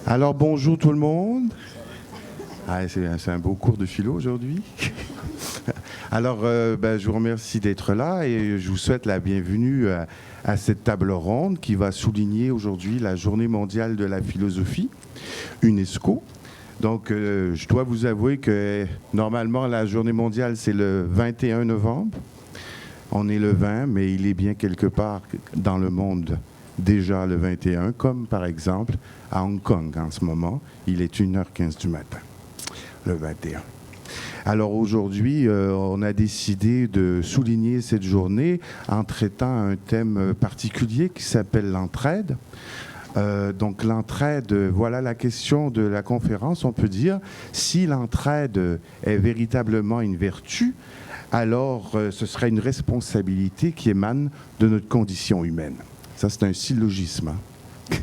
Alors bonjour tout le monde. C'est un beau cours de philo aujourd'hui. Alors je vous remercie d'être là et je vous souhaite la bienvenue à cette table ronde qui va souligner aujourd'hui la Journée mondiale de la philosophie, UNESCO. Donc je dois vous avouer que normalement la Journée mondiale c'est le 21 novembre. On est le 20, mais il est bien quelque part dans le monde déjà le 21, comme par exemple à Hong Kong en ce moment. Il est 1h15 du matin, le 21. Alors aujourd'hui, on a décidé de souligner cette journée en traitant un thème particulier qui s'appelle l'entraide. Donc l'entraide, voilà la question de la conférence. On peut dire, si l'entraide est véritablement une vertu, alors ce serait une responsabilité qui émane de notre condition humaine. Ça, c'est un syllogisme. Hein?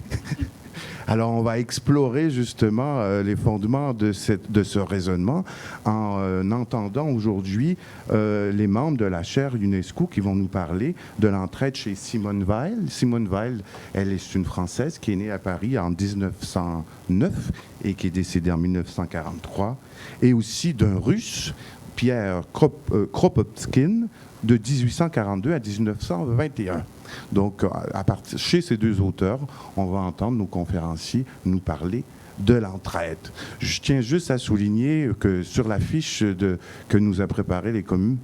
Alors, on va explorer justement les fondements de ce raisonnement en entendant aujourd'hui les membres de la chaire UNESCO qui vont nous parler de l'entraide chez Simone Weil. Simone Weil, elle est une Française qui est née à Paris en 1909 et qui est décédée en 1943, et aussi d'un Russe, Pierre Kropotkin, de 1842 à 1921. Donc, chez ces deux auteurs, on va entendre nos conférenciers nous parler de l'entraide. Je tiens juste à souligner que sur la fiche que nous a préparée les communes,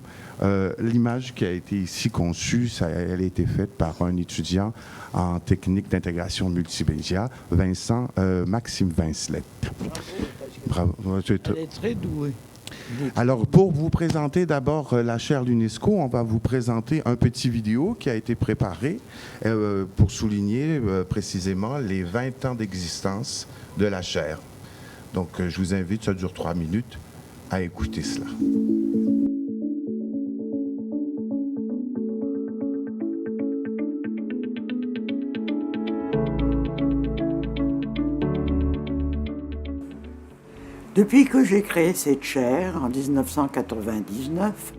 l'image qui a été ici conçue, elle a été faite par un étudiant en technique d'intégration multimédia, Maxime Vincelette. Bravo. Elle est très douée. Alors, pour vous présenter d'abord la chaire d'UNESCO, on va vous présenter un petit vidéo qui a été préparé pour souligner précisément les 20 ans d'existence de la chaire. Donc, je vous invite, ça dure 3 minutes, à écouter cela. Depuis que j'ai créé cette chaire en 1999,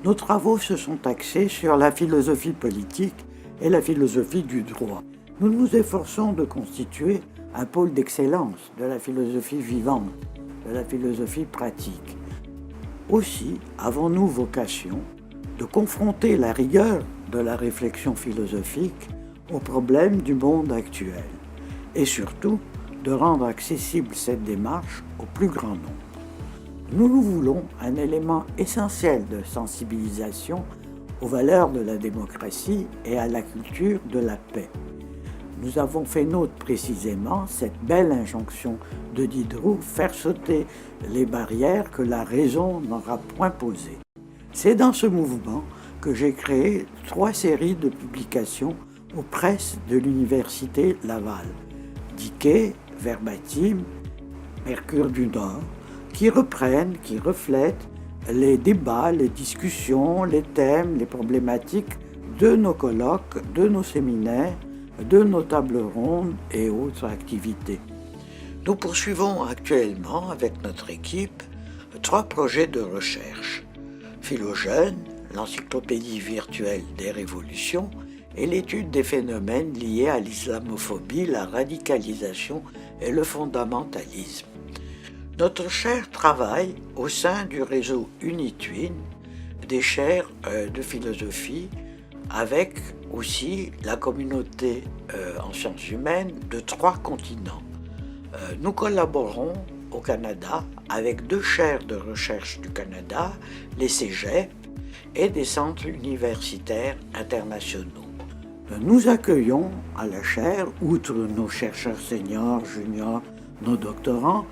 nos travaux se sont axés sur la philosophie politique et la philosophie du droit. Nous nous efforçons de constituer un pôle d'excellence de la philosophie vivante, de la philosophie pratique. Aussi avons-nous vocation de confronter la rigueur de la réflexion philosophique aux problèmes du monde actuel et surtout de rendre accessible cette démarche au plus grand nombre. Nous voulons un élément essentiel de sensibilisation aux valeurs de la démocratie et à la culture de la paix. Nous avons fait nôtre précisément cette belle injonction de Diderot, faire sauter les barrières que la raison n'aura point posées. C'est dans ce mouvement que j'ai créé 3 séries de publications aux presses de l'Université Laval, Dickey, Verbatim, Mercure du Nord, qui reprennent, qui reflètent les débats, les discussions, les thèmes, les problématiques de nos colloques, de nos séminaires, de nos tables rondes et autres activités. Nous poursuivons actuellement avec notre équipe 3 projets de recherche. Philogène, l'encyclopédie virtuelle des révolutions, et l'étude des phénomènes liés à l'islamophobie, la radicalisation et le fondamentalisme. Notre chaire travaille au sein du réseau UniTwin, des chaires de philosophie, avec aussi la communauté en sciences humaines de 3 continents. Nous collaborons au Canada avec 2 chaires de recherche du Canada, les cégeps et des centres universitaires internationaux. Nous accueillons à la chaire, outre nos chercheurs seniors, juniors, nos doctorants,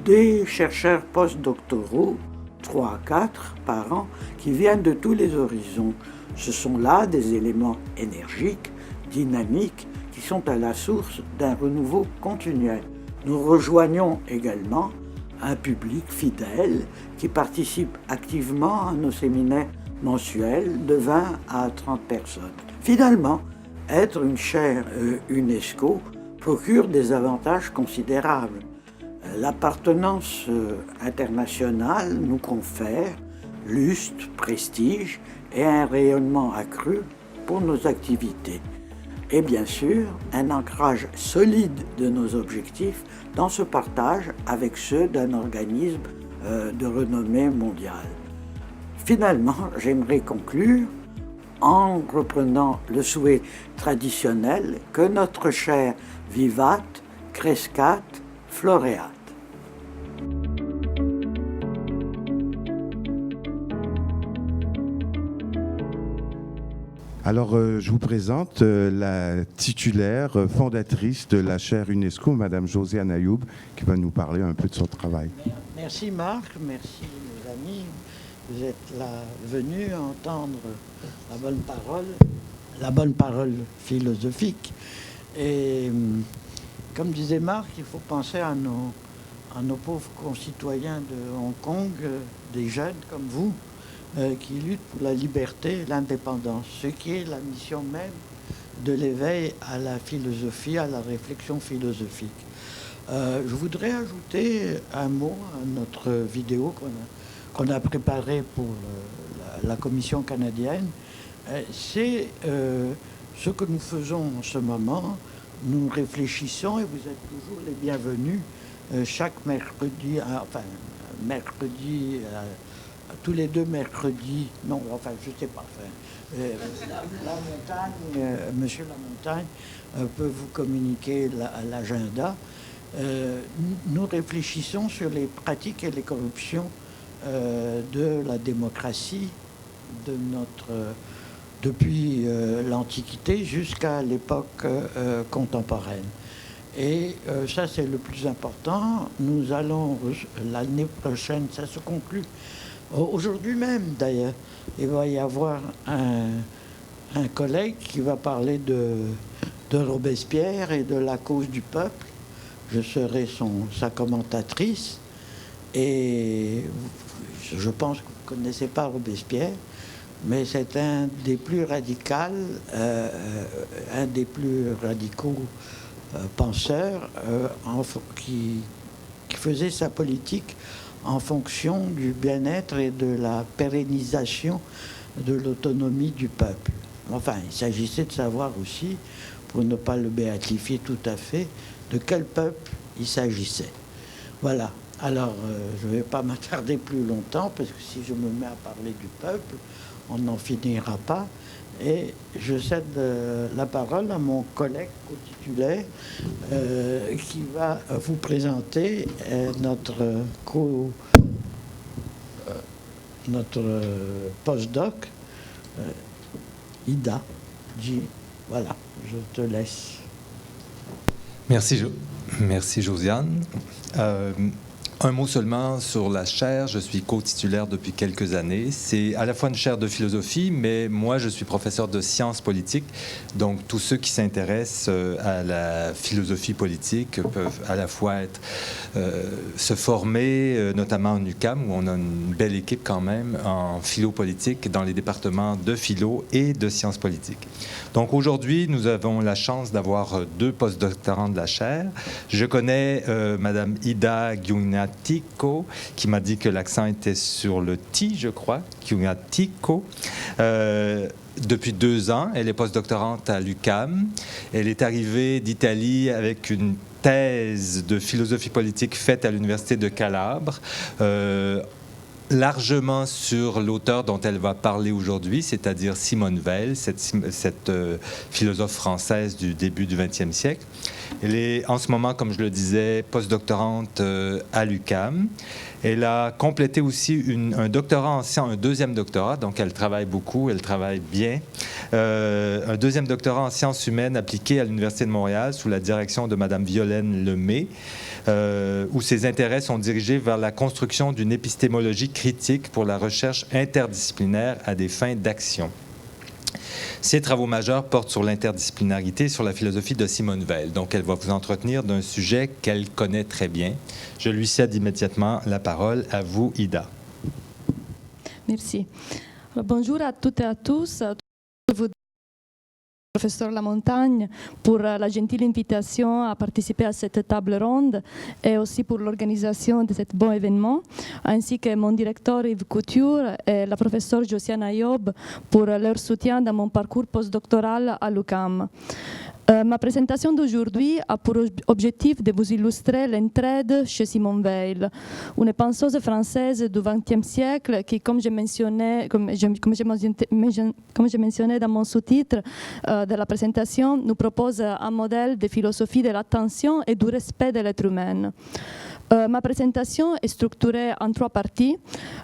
des chercheurs postdoctoraux, 3 à 4 par an, qui viennent de tous les horizons. Ce sont là des éléments énergiques, dynamiques, qui sont à la source d'un renouveau continuel. Nous rejoignons également un public fidèle qui participe activement à nos séminaires mensuels de 20 à 30 personnes. Finalement, être une chaire UNESCO procure des avantages considérables. L'appartenance internationale nous confère lustre, prestige et un rayonnement accru pour nos activités. et bien sûr un ancrage solide de nos objectifs dans ce partage avec ceux d'un organisme de renommée mondiale. Finalement, j'aimerais conclure en reprenant le souhait traditionnel que notre chair vivat, crescat, floreat. Alors, je vous présente la titulaire fondatrice de la chaire UNESCO, Madame Josiane Ayoub, qui va nous parler un peu de son travail. Merci Marc, merci mes amis. Vous êtes là venus entendre la bonne parole philosophique. Et comme disait Marc, il faut penser à nos pauvres concitoyens de Hong Kong, des jeunes comme vous, qui luttent pour la liberté et l'indépendance, ce qui est la mission même de l'éveil à la philosophie, à la réflexion philosophique. Je voudrais ajouter un mot à notre vidéo qu'on a préparée pour la Commission canadienne. C'est ce que nous faisons en ce moment. Nous réfléchissons, et vous êtes toujours les bienvenus, chaque mercredi, tous les 2 mercredis, non, enfin, je ne sais pas. Monsieur Lamontagne peut vous communiquer l'agenda. Nous réfléchissons sur les pratiques et les corruptions de la démocratie depuis l'Antiquité jusqu'à l'époque contemporaine. Et ça, c'est le plus important. Nous allons, l'année prochaine, ça se conclut. Aujourd'hui même, d'ailleurs, il va y avoir un collègue qui va parler de Robespierre et de la cause du peuple. Je serai sa commentatrice. Et je pense que vous ne connaissez pas Robespierre, mais c'est un des plus radicaux penseurs qui faisait sa politique en fonction du bien-être et de la pérennisation de l'autonomie du peuple. Enfin, il s'agissait de savoir aussi, pour ne pas le béatifier tout à fait, de quel peuple il s'agissait. Voilà. Alors, je ne vais pas m'attarder plus longtemps, parce que si je me mets à parler du peuple, on n'en finira pas. Et je cède la parole à mon collègue co-titulaire qui va vous présenter notre postdoc, Ida. Voilà, je te laisse. Merci Josiane. Un mot seulement sur la chaire. Je suis co-titulaire depuis quelques années. C'est à la fois une chaire de philosophie, mais moi, je suis professeur de sciences politiques. Donc, tous ceux qui s'intéressent à la philosophie politique peuvent à la fois se former, notamment en UQAM, où on a une belle équipe quand même, en philo politique, dans les départements de philo et de sciences politiques. Donc, aujourd'hui, nous avons la chance d'avoir 2 postdoctorants de la chaire. Je connais Madame Ida Giugnatico, qui m'a dit que l'accent était sur le « ti », je crois, Giugnatico. Depuis 2 ans, elle est postdoctorante à l'UQAM. Elle est arrivée d'Italie avec une thèse de philosophie politique faite à l'Université de Calabre, largement sur l'auteur dont elle va parler aujourd'hui, c'est-à-dire Simone Weil, cette philosophe française du début du XXe siècle. Elle est en ce moment, comme je le disais, postdoctorante à l'UQAM. Elle a complété aussi un doctorat en sciences, un 2e doctorat, donc elle travaille beaucoup, elle travaille bien. Un 2e doctorat en sciences humaines appliquées à l'Université de Montréal sous la direction de Mme Violaine Lemay, où ses intérêts sont dirigés vers la construction d'une épistémologie critique pour la recherche interdisciplinaire à des fins d'action. Ses travaux majeurs portent sur l'interdisciplinarité et sur la philosophie de Simone Weil. Donc, elle va vous entretenir d'un sujet qu'elle connaît très bien. Je lui cède immédiatement la parole. À vous, Ida. Merci. Bonjour à toutes et à tous. Professeur Lamontagne pour la gentile invitation à participer à cette table ronde et aussi pour l'organisation de cet bon événement, ainsi que mon directeur Yves Couture et la professeure Josiane Ayoub pour leur soutien dans mon parcours postdoctoral à l'UQAM. Ma présentation d'aujourd'hui a pour objectif de vous illustrer l'entraide chez Simone Weil, une penseuse française du XXe siècle qui, comme j'ai mentionné dans mon sous-titre de la présentation, nous propose un modèle de philosophie de l'attention et du respect de l'être humain. Ma présentation est structurée en 3 parties.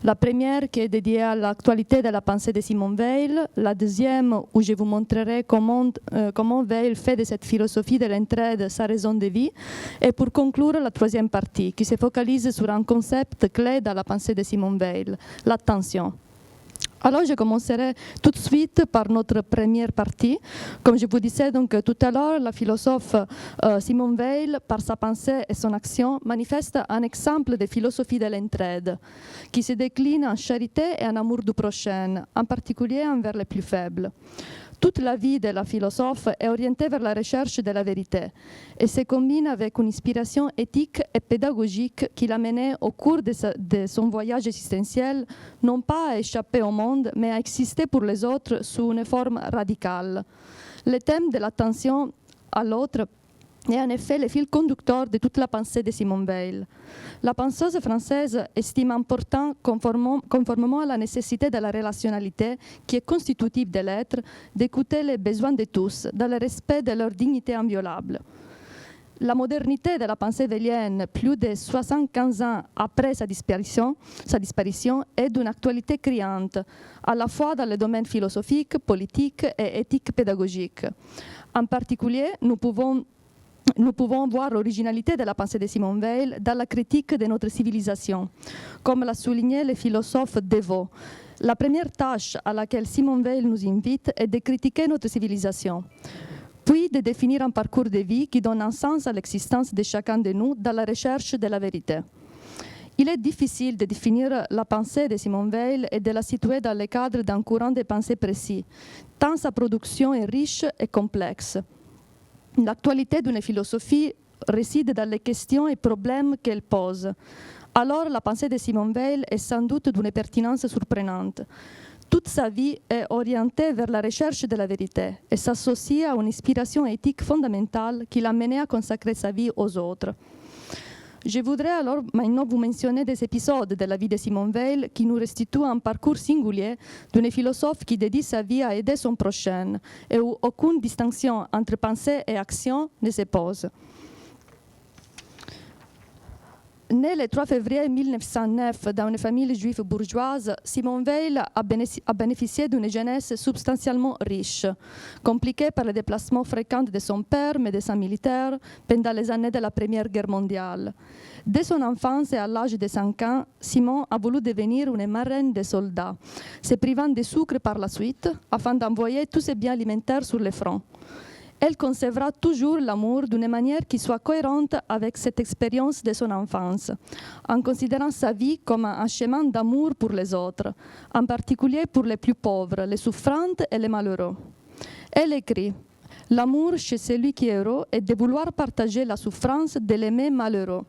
La première qui est dédiée à l'actualité de la pensée de Simone Weil. La deuxième où je vous montrerai comment Weil fait de cette philosophie de l'entraide sa raison de vie. Et pour conclure, la 3e partie qui se focalise sur un concept clé dans la pensée de Simone Weil, l'attention. Alors, je commencerai tout de suite par notre première partie. Comme je vous disais donc tout à l'heure, la philosophe Simone Weil, par sa pensée et son action, manifeste un exemple de philosophie de l'entraide, qui se décline en charité et en amour du prochain, en particulier envers les plus faibles. Toute la vie de la philosophe est orientée vers la recherche de la vérité et se combine avec une inspiration éthique et pédagogique qui l'a menée au cours de son voyage existentiel, non pas à échapper au monde, mais à exister pour les autres sous une forme radicale. Le thème de l'attention à l'autre est en effet le fil conducteur de toute la pensée de Simone Weil. La penseuse française estime important, conformément à la nécessité de la relationnalité qui est constitutive de l'être, d'écouter les besoins de tous, dans le respect de leur dignité inviolable. La modernité de la pensée weilienne, plus de 75 ans après sa disparition, est d'une actualité criante, à la fois dans le domaine philosophique, politique et éthique pédagogique. En particulier, nous pouvons voir l'originalité de la pensée de Simone Weil dans la critique de notre civilisation. Comme l'a souligné le philosophe Devaux, la première tâche à laquelle Simone Weil nous invite est de critiquer notre civilisation, puis de définir un parcours de vie qui donne un sens à l'existence de chacun de nous dans la recherche de la vérité. Il est difficile de définir la pensée de Simone Weil et de la situer dans le cadre d'un courant de pensée précis, tant sa production est riche et complexe. L'actualité d'une philosophie réside dans les questions et problèmes qu'elle pose. Alors, la pensée de Simone Weil est sans doute d'une pertinence surprenante. Toute sa vie est orientée vers la recherche de la vérité et s'associe à une inspiration éthique fondamentale qui l'a menée à consacrer sa vie aux autres. Je voudrais alors maintenant vous mentionner des épisodes de la vie de Simone Weil qui nous restituent un parcours singulier d'une philosophe qui dédie sa vie à aider son prochain et où aucune distinction entre pensée et action ne se pose. Née le 3 février 1909 dans une famille juive bourgeoise, Simone Weil a bénéficié d'une jeunesse substantiellement riche, compliquée par les déplacements fréquents de son père, médecin militaire, pendant les années de la Première Guerre mondiale. Dès son enfance et à l'âge de 5 ans, Simone a voulu devenir une marraine des soldats, se privant de sucre par la suite, afin d'envoyer tous ses biens alimentaires sur le front. Elle concevra toujours l'amour d'une manière qui soit cohérente avec cette expérience de son enfance, en considérant sa vie comme un chemin d'amour pour les autres, en particulier pour les plus pauvres, les souffrantes et les malheureux. Elle écrit « L'amour chez celui qui est heureux est de vouloir partager la souffrance de l'aimer malheureux. »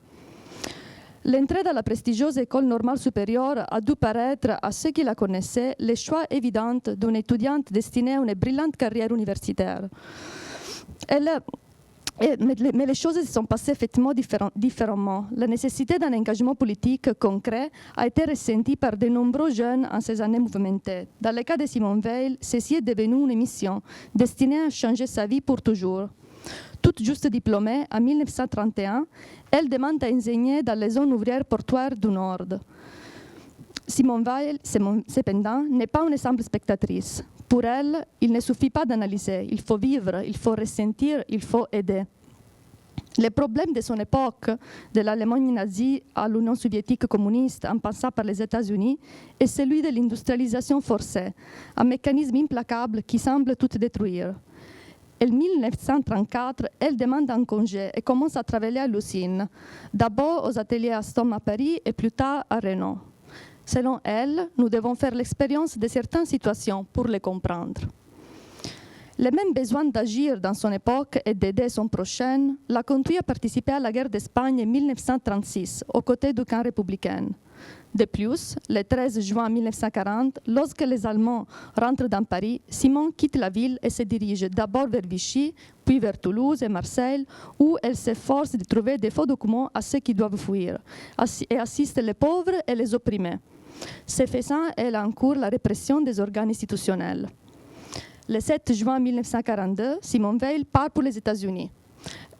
L'entrée dans la prestigieuse école normale supérieure a dû paraître à ceux qui la connaissaient le choix évident d'une étudiante destinée à une brillante carrière universitaire. Mais les choses se sont passées effectivement différemment. La nécessité d'un engagement politique concret a été ressentie par de nombreux jeunes en ces années mouvementées. Dans le cas de Simone Weil, ceci est devenu une mission destinée à changer sa vie pour toujours. Toute juste diplômée, en 1931, elle demande à enseigner dans les zones ouvrières portuaires du Nord. Simone Weil, cependant, n'est pas une simple spectatrice. Pour elle, il ne suffit pas d'analyser, il faut vivre, il faut ressentir, il faut aider. Les problèmes de son époque, de l'Allemagne nazie à l'Union soviétique communiste, en passant par les États-Unis, est celui de l'industrialisation forcée, un mécanisme implacable qui semble tout détruire. En 1934, elle demande un congé et commence à travailler à l'usine, d'abord aux ateliers Alstom à Paris et plus tard à Renault. Selon elle, nous devons faire l'expérience de certaines situations pour les comprendre. Le même besoin d'agir dans son époque et d'aider son prochain l'a conduit à participer à la guerre d'Espagne en 1936, aux côtés du camp républicain. De plus, le 13 juin 1940, lorsque les Allemands rentrent dans Paris, Simone quitte la ville et se dirige d'abord vers Vichy, puis vers Toulouse et Marseille, où elle s'efforce de trouver des faux documents à ceux qui doivent fuir et assiste les pauvres et les opprimés. Ce faisant, elle encourt la répression des organes institutionnels. Le 7 juin 1942, Simone Veil part pour les États-Unis.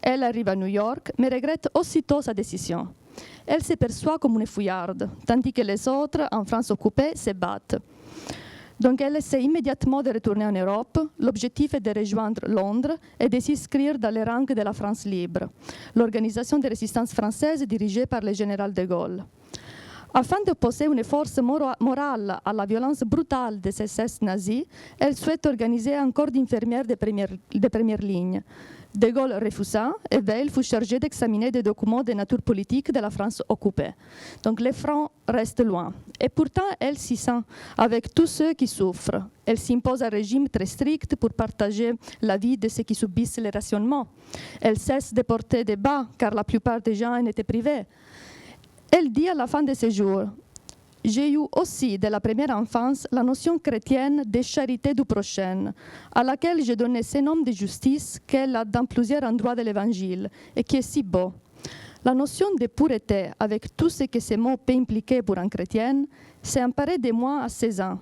Elle arrive à New York, mais regrette aussitôt sa décision. Elle se perçoit comme une fouillarde, tandis que les autres, en France occupée, se battent. Donc elle essaie immédiatement de retourner en Europe. L'objectif est de rejoindre Londres et de s'inscrire dans les rangs de la France libre, l'organisation de résistance française dirigée par le général de Gaulle. Afin d'opposer une force morale à la violence brutale des SS nazis, elle souhaite organiser un corps d'infirmières de première ligne. De Gaulle refusa et Veil fut chargé d'examiner des documents de nature politique de la France occupée. Donc les fronts restent loin. Et pourtant, elle s'y sent avec tous ceux qui souffrent. Elle s'impose un régime très strict pour partager la vie de ceux qui subissent les rationnements. Elle cesse de porter des bas car la plupart des gens en étaient privés. Elle dit à la fin de ses jours: « J'ai eu aussi, dès la première enfance, la notion chrétienne de charité du prochain, à laquelle j'ai donné ce nom de justice qu'elle a dans plusieurs endroits de l'Évangile et qui est si beau. La notion de pureté, avec tout ce que ces mots peuvent impliquer pour un chrétien, s'est emparée de moi à 16 ans.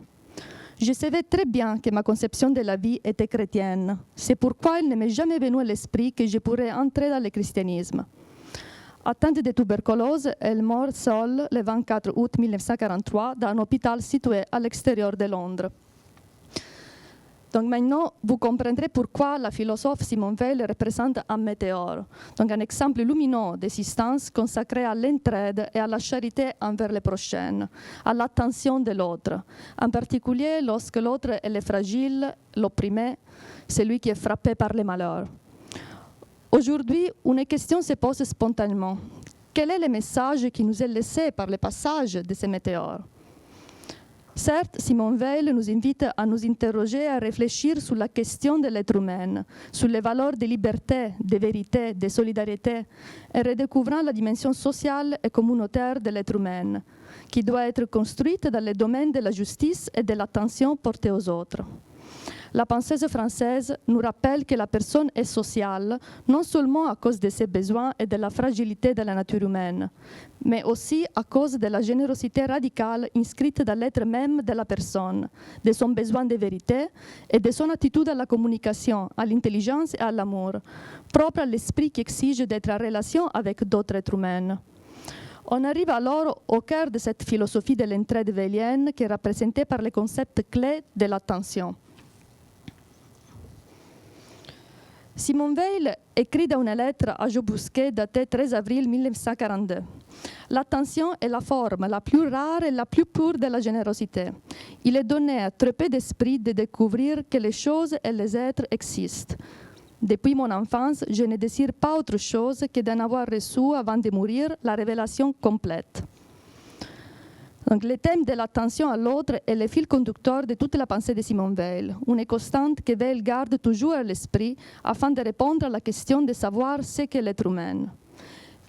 Je savais très bien que ma conception de la vie était chrétienne. C'est pourquoi il ne m'est jamais venu à l'esprit que je pourrais entrer dans le christianisme. » Atteinte de tuberculose, elle meurt seule le 24 août 1943 dans un hôpital situé à l'extérieur de Londres. Donc maintenant, vous comprendrez pourquoi la philosophe Simone Veil représente un météore, donc un exemple lumineux d'existence consacré à l'entraide et à la charité envers les prochains, à l'attention de l'autre, en particulier lorsque l'autre est le fragile, l'opprimé, celui qui est frappé par les malheurs. Aujourd'hui, une question se pose spontanément. Quel est le message qui nous est laissé par le passage de ces météores? Certes, Simone Veil nous invite à nous interroger, à réfléchir sur la question de l'être humain, sur les valeurs de liberté, de vérité, de solidarité, et redécouvrant la dimension sociale et communautaire de l'être humain, qui doit être construite dans le domaine de la justice et de l'attention portée aux autres. La penseuse française nous rappelle que la personne est sociale, non seulement à cause de ses besoins et de la fragilité de la nature humaine, mais aussi à cause de la générosité radicale inscrite dans l'être même de la personne, de son besoin de vérité et de son attitude à la communication, à l'intelligence et à l'amour, propre à l'esprit qui exige d'être en relation avec d'autres êtres humains. On arrive alors au cœur de cette philosophie de l'entraide veilienne qui est représentée par le concept clé de l'attention. Simone Veil écrit dans une lettre à Joe Bousquet datée 13 avril 1942. L'attention est la forme la plus rare et la plus pure de la générosité. Il est donné à très peu d'esprit de découvrir que les choses et les êtres existent. Depuis mon enfance, je ne désire pas autre chose que d'en avoir reçu avant de mourir la révélation complète. Donc, le thème de l'attention à l'autre est le fil conducteur de toute la pensée de Simone Veil, une constante que Veil garde toujours à l'esprit afin de répondre à la question de savoir ce qu'est l'être humain.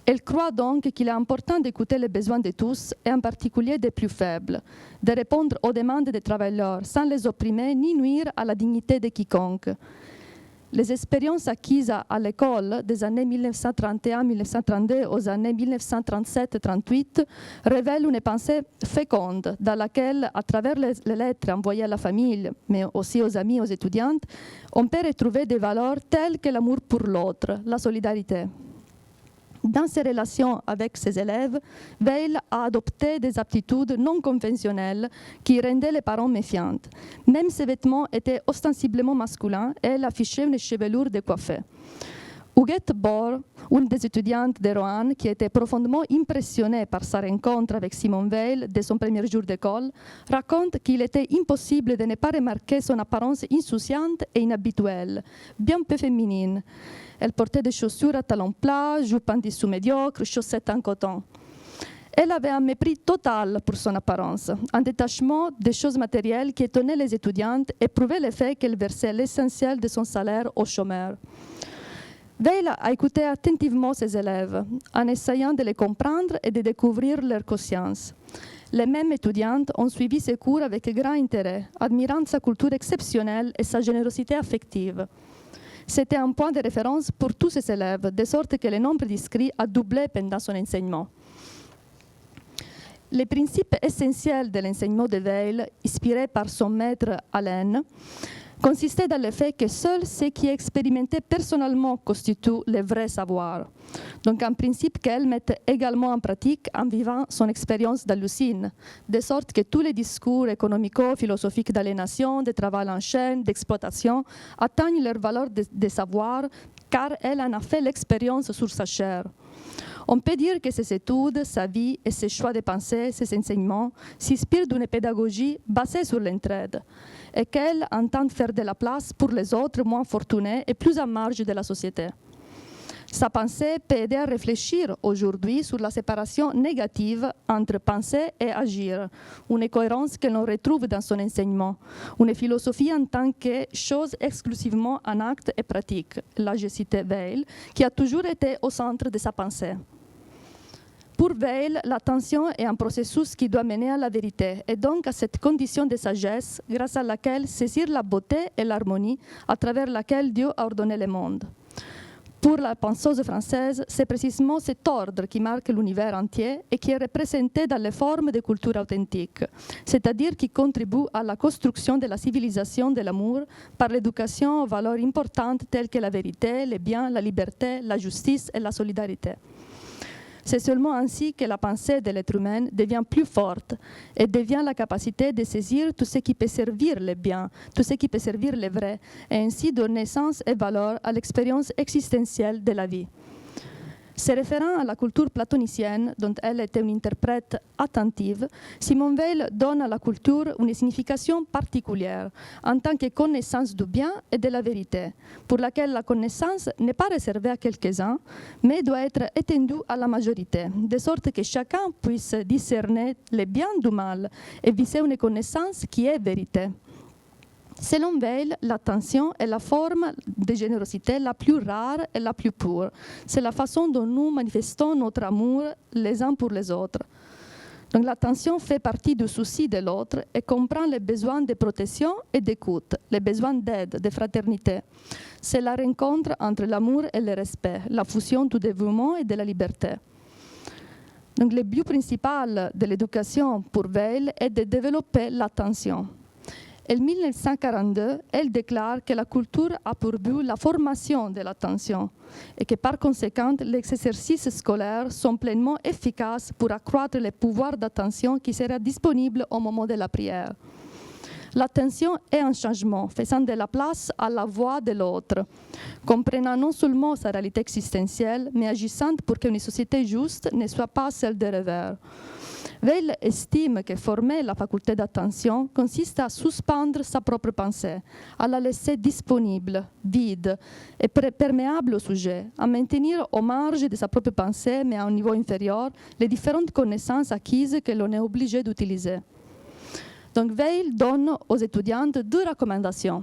Elle croit donc qu'il est important d'écouter les besoins de tous, et en particulier des plus faibles, de répondre aux demandes des travailleurs sans les opprimer ni nuire à la dignité de quiconque. Les expériences acquises à l'école des années 1931-1932 aux années 1937-38 révèlent une pensée féconde dans laquelle, à travers les lettres envoyées à la famille, mais aussi aux amis, aux étudiantes, on peut retrouver des valeurs telles que l'amour pour l'autre, la solidarité. Dans ses relations avec ses élèves, Veil a adopté des aptitudes non conventionnelles qui rendaient les parents méfiants. Même ses vêtements étaient ostensiblement masculins et elle affichait une chevelure décoiffée. Huguette Bor, une des étudiantes de Roanne, qui était profondément impressionnée par sa rencontre avec Simone Veil dès son premier jour d'école, raconte qu'il était impossible de ne pas remarquer son apparence insouciante et inhabituelle, bien peu féminine. Elle portait des chaussures à talons plats, jupes en dessous médiocres, chaussettes en coton. Elle avait un mépris total pour son apparence, un détachement des choses matérielles qui étonnait les étudiantes et prouvait le fait qu'elle versait l'essentiel de son salaire aux chômeurs. Weil a écouté attentivement ses élèves, en essayant de les comprendre et de découvrir leur conscience. Les mêmes étudiantes ont suivi ses cours avec grand intérêt, admirant sa culture exceptionnelle et sa générosité affective. C'était un point de référence pour tous ses élèves, de sorte que le nombre d'inscrits a doublé pendant son enseignement. Les principes essentiels de l'enseignement de Weil, inspirés par son maître Allen, consistait dans le fait que seul ce qui est expérimenté personnellement constitue le vrai savoir. Donc un principe qu'elle met également en pratique en vivant son expérience d'hallucine, de sorte que tous les discours économico-philosophiques d'aliénation, de travail en chaîne, d'exploitation, atteignent leur valeur de savoir, car elle en a fait l'expérience sur sa chair. On peut dire que ses études, sa vie et ses choix de pensée, ses enseignements s'inspirent d'une pédagogie basée sur l'entraide et qu'elle entend faire de la place pour les autres moins fortunés et plus en marge de la société. Sa pensée peut aider à réfléchir aujourd'hui sur la séparation négative entre penser et agir, une cohérence que l'on retrouve dans son enseignement, une philosophie en tant que chose exclusivement en acte et pratique, là je citais Weil, qui a toujours été au centre de sa pensée. Pour Weil, l'attention est un processus qui doit mener à la vérité et donc à cette condition de sagesse grâce à laquelle saisir la beauté et l'harmonie à travers laquelle Dieu a ordonné le monde. Pour la penseuse française, c'est précisément cet ordre qui marque l'univers entier et qui est représenté dans les formes de culture authentique, c'est-à-dire qui contribue à la construction de la civilisation de l'amour par l'éducation aux valeurs importantes telles que la vérité, le bien, la liberté, la justice et la solidarité. C'est seulement ainsi que la pensée de l'être humain devient plus forte et devient la capacité de saisir tout ce qui peut servir le bien, tout ce qui peut servir le vrai, et ainsi donner sens et valeur à l'expérience existentielle de la vie. Se référant à la culture platonicienne, dont elle était une interprète attentive, Simone Weil donne à la culture une signification particulière en tant que connaissance du bien et de la vérité, pour laquelle la connaissance n'est pas réservée à quelques-uns, mais doit être étendue à la majorité, de sorte que chacun puisse discerner le bien du mal et viser une connaissance qui est vérité. Selon Weil, l'attention est la forme de générosité la plus rare et la plus pure. C'est la façon dont nous manifestons notre amour les uns pour les autres. Donc l'attention fait partie du souci de l'autre et comprend les besoins de protection et d'écoute, les besoins d'aide, de fraternité. C'est la rencontre entre l'amour et le respect, la fusion du dévouement et de la liberté. Donc le but principal de l'éducation pour Weil est de développer l'attention. En 1942, elle déclare que la culture a pour but la formation de l'attention et que par conséquent, les exercices scolaires sont pleinement efficaces pour accroître le pouvoir d'attention qui sera disponible au moment de la prière. L'attention est un changement, faisant de la place à la voix de l'autre, comprenant non seulement sa réalité existentielle, mais agissant pour qu'une société juste ne soit pas celle de revers. Weil estime que former la faculté d'attention consiste à suspendre sa propre pensée, à la laisser disponible, vide et perméable au sujet, à maintenir aux marges de sa propre pensée, mais à un niveau inférieur, les différentes connaissances acquises que l'on est obligé d'utiliser. Donc Weil donne aux étudiantes deux recommandations.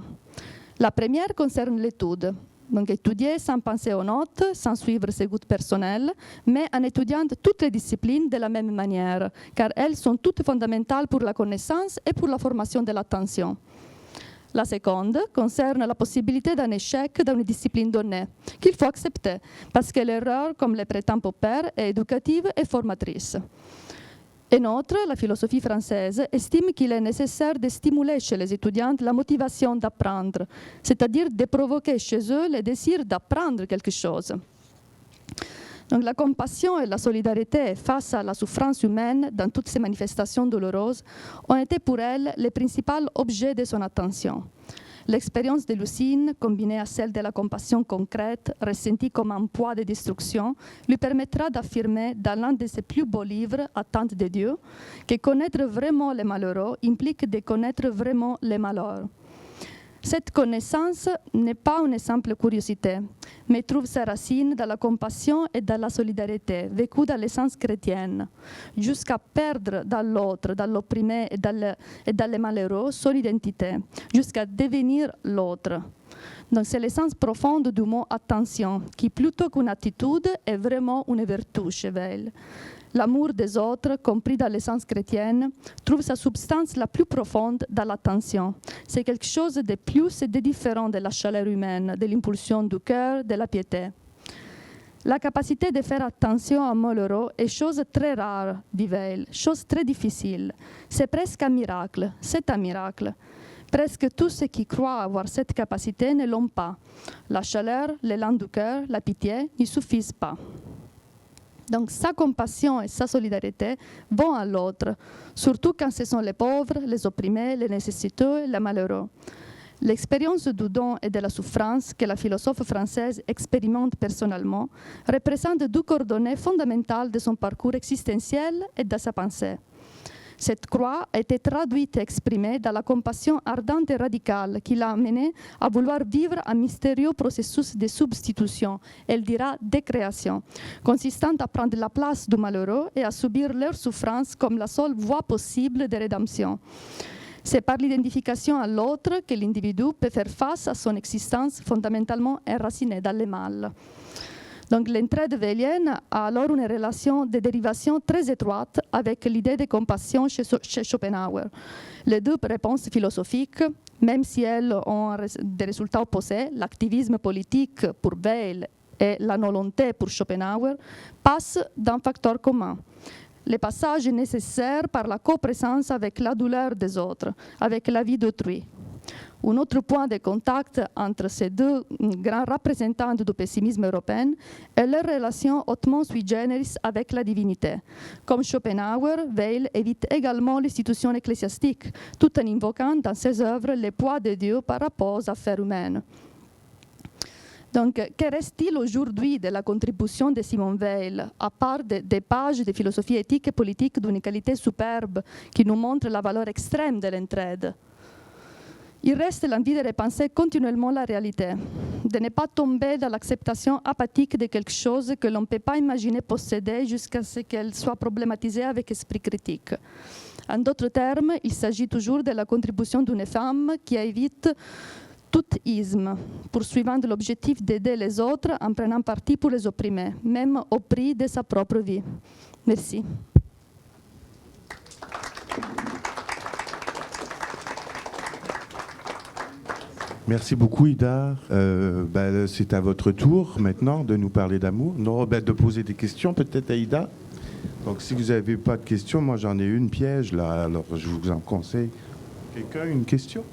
La première concerne l'étude. Donc étudier sans penser aux notes, sans suivre ses goûts personnels, mais en étudiant toutes les disciplines de la même manière, car elles sont toutes fondamentales pour la connaissance et pour la formation de l'attention. La seconde concerne la possibilité d'un échec dans une discipline donnée, qu'il faut accepter, parce que l'erreur, comme le prétend Popper, est éducative et formatrice. Et autre, la philosophie française, estime qu'il est nécessaire de stimuler chez les étudiants la motivation d'apprendre, c'est-à-dire de provoquer chez eux le désir d'apprendre quelque chose. Donc, la compassion et la solidarité face à la souffrance humaine dans toutes ces manifestations douloureuses ont été pour elle les principaux objets de son attention. L'expérience de Lucine, combinée à celle de la compassion concrète, ressentie comme un poids de destruction, lui permettra d'affirmer dans l'un de ses plus beaux livres, Attente de Dieu, que connaître vraiment les malheureux implique de connaître vraiment les malheurs. Cette connaissance n'est pas une simple curiosité, mais trouve sa racine dans la compassion et dans la solidarité, vécue dans l'essence chrétienne, jusqu'à perdre dans l'autre, dans l'opprimé et dans le malheureux, son identité, jusqu'à devenir l'autre. Donc c'est l'essence profonde du mot « attention » qui, plutôt qu'une attitude, est vraiment une vertu chez Weil. L'amour des autres, compris dans l'essence chrétienne, trouve sa substance la plus profonde dans l'attention. C'est quelque chose de plus et de différent de la chaleur humaine, de l'impulsion du cœur, de la piété. La capacité de faire attention à malheureux est chose très rare, dit Weil, chose très difficile. C'est presque un miracle, c'est un miracle. Presque tous ceux qui croient avoir cette capacité ne l'ont pas. La chaleur, l'élan du cœur, la pitié n'y suffisent pas. Donc sa compassion et sa solidarité vont à l'autre, surtout quand ce sont les pauvres, les opprimés, les nécessiteux, les malheureux. L'expérience du don et de la souffrance que la philosophe française expérimente personnellement représente deux coordonnées fondamentales de son parcours existentiel et de sa pensée. Cette croix a été traduite et exprimée dans la compassion ardente et radicale qui l'a amenée à vouloir vivre un mystérieux processus de substitution, elle dira décréation, consistant à prendre la place du malheureux et à subir leur souffrance comme la seule voie possible de rédemption. C'est par l'identification à l'autre que l'individu peut faire face à son existence fondamentalement enracinée dans le mal. Donc l'entraide weilienne a alors une relation de dérivation très étroite avec l'idée de compassion chez Schopenhauer. Les deux réponses philosophiques, même si elles ont des résultats opposés, l'activisme politique pour Weil et la volonté pour Schopenhauer, passent d'un facteur commun. Le passage est nécessaire par la coprésence avec la douleur des autres, avec la vie d'autrui. Un autre point de contact entre ces deux grands représentants du pessimisme européen est leur relation hautement sui generis avec la divinité. Comme Schopenhauer, Weil évite également l'institution ecclésiastique, tout en invoquant dans ses œuvres le poids de Dieu par rapport aux affaires humaines. Donc, que reste-t-il aujourd'hui de la contribution de Simone Weil, à part des pages de philosophie éthique et politique d'une qualité superbe qui nous montrent la valeur extrême de l'entraide? Il reste l'envie de repenser continuellement la réalité, de ne pas tomber dans l'acceptation apathique de quelque chose que l'on ne peut pas imaginer posséder jusqu'à ce qu'elle soit problématisée avec esprit critique. En d'autres termes, il s'agit toujours de la contribution d'une femme qui évite tout isme, poursuivant l'objectif d'aider les autres en prenant parti pour les opprimés, même au prix de sa propre vie. Merci. Merci beaucoup, Ida. C'est à votre tour maintenant de nous parler d'amour. Non, de poser des questions peut-être à Ida. Donc, si vous n'avez pas de questions, moi j'en ai une piège là, alors je vous en conseille. Quelqu'un, une question?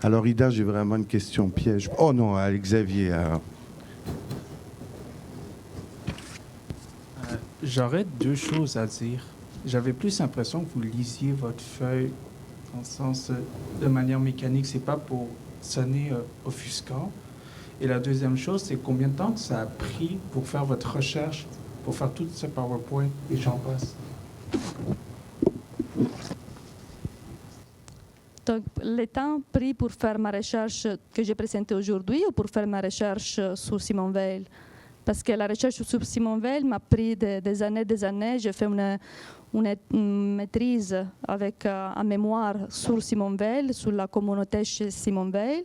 Alors, Ida, j'ai vraiment une question piège. Oh non, à Xavier. J'aurais deux choses à dire. J'avais plus l'impression que vous lisiez votre feuille dans le sens de manière mécanique, c'est pas pour sonner offusquant. Et la deuxième chose, c'est combien de temps que ça a pris pour faire votre recherche, pour faire tout ce PowerPoint et j'en passe. Donc, le temps pris pour faire ma recherche que j'ai présentée aujourd'hui ou pour faire ma recherche sur Simone Weil? Parce que la recherche sur Simone Weil m'a pris des années. J'ai fait une maîtrise avec un mémoire sur Simone Weil, sur la communauté chez Simone Weil.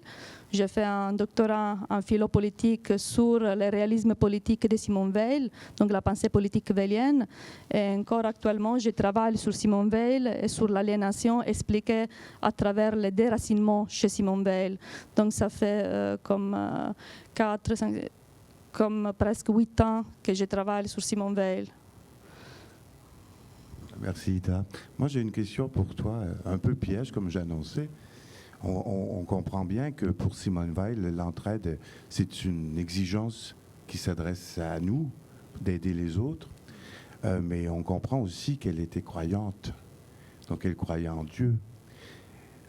J'ai fait un doctorat en philo politique sur le réalisme politique de Simone Weil, donc la pensée politique weilienne. Et encore actuellement, je travaille sur Simone Weil et sur l'aliénation expliquée à travers le déracinement chez Simone Weil. Donc ça fait comme presque 8 ans que je travaille sur Simone Weil. Merci, Ida. Moi, j'ai une question pour toi, un peu piège, comme j'ai annoncé. On comprend bien que pour Simone Weil, l'entraide, c'est une exigence qui s'adresse à nous, d'aider les autres. Mais on comprend aussi qu'elle était croyante. Donc, elle croyait en Dieu.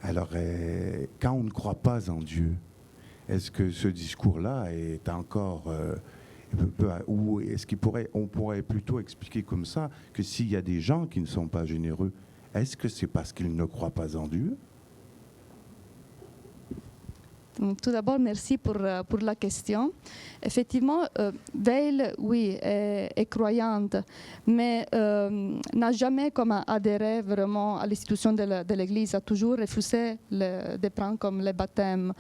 Alors, quand on ne croit pas en Dieu, est-ce que ce discours-là est encore... ou est-ce on pourrait plutôt expliquer comme ça que s'il y a des gens qui ne sont pas généreux, est-ce que c'est parce qu'ils ne croient pas en Dieu? Tout d'abord, merci pour la question. Effectivement, Veil, oui, est croyante, mais n'a jamais adhéré vraiment à l'institution de l'Église, a toujours refusé de prendre comme le baptême.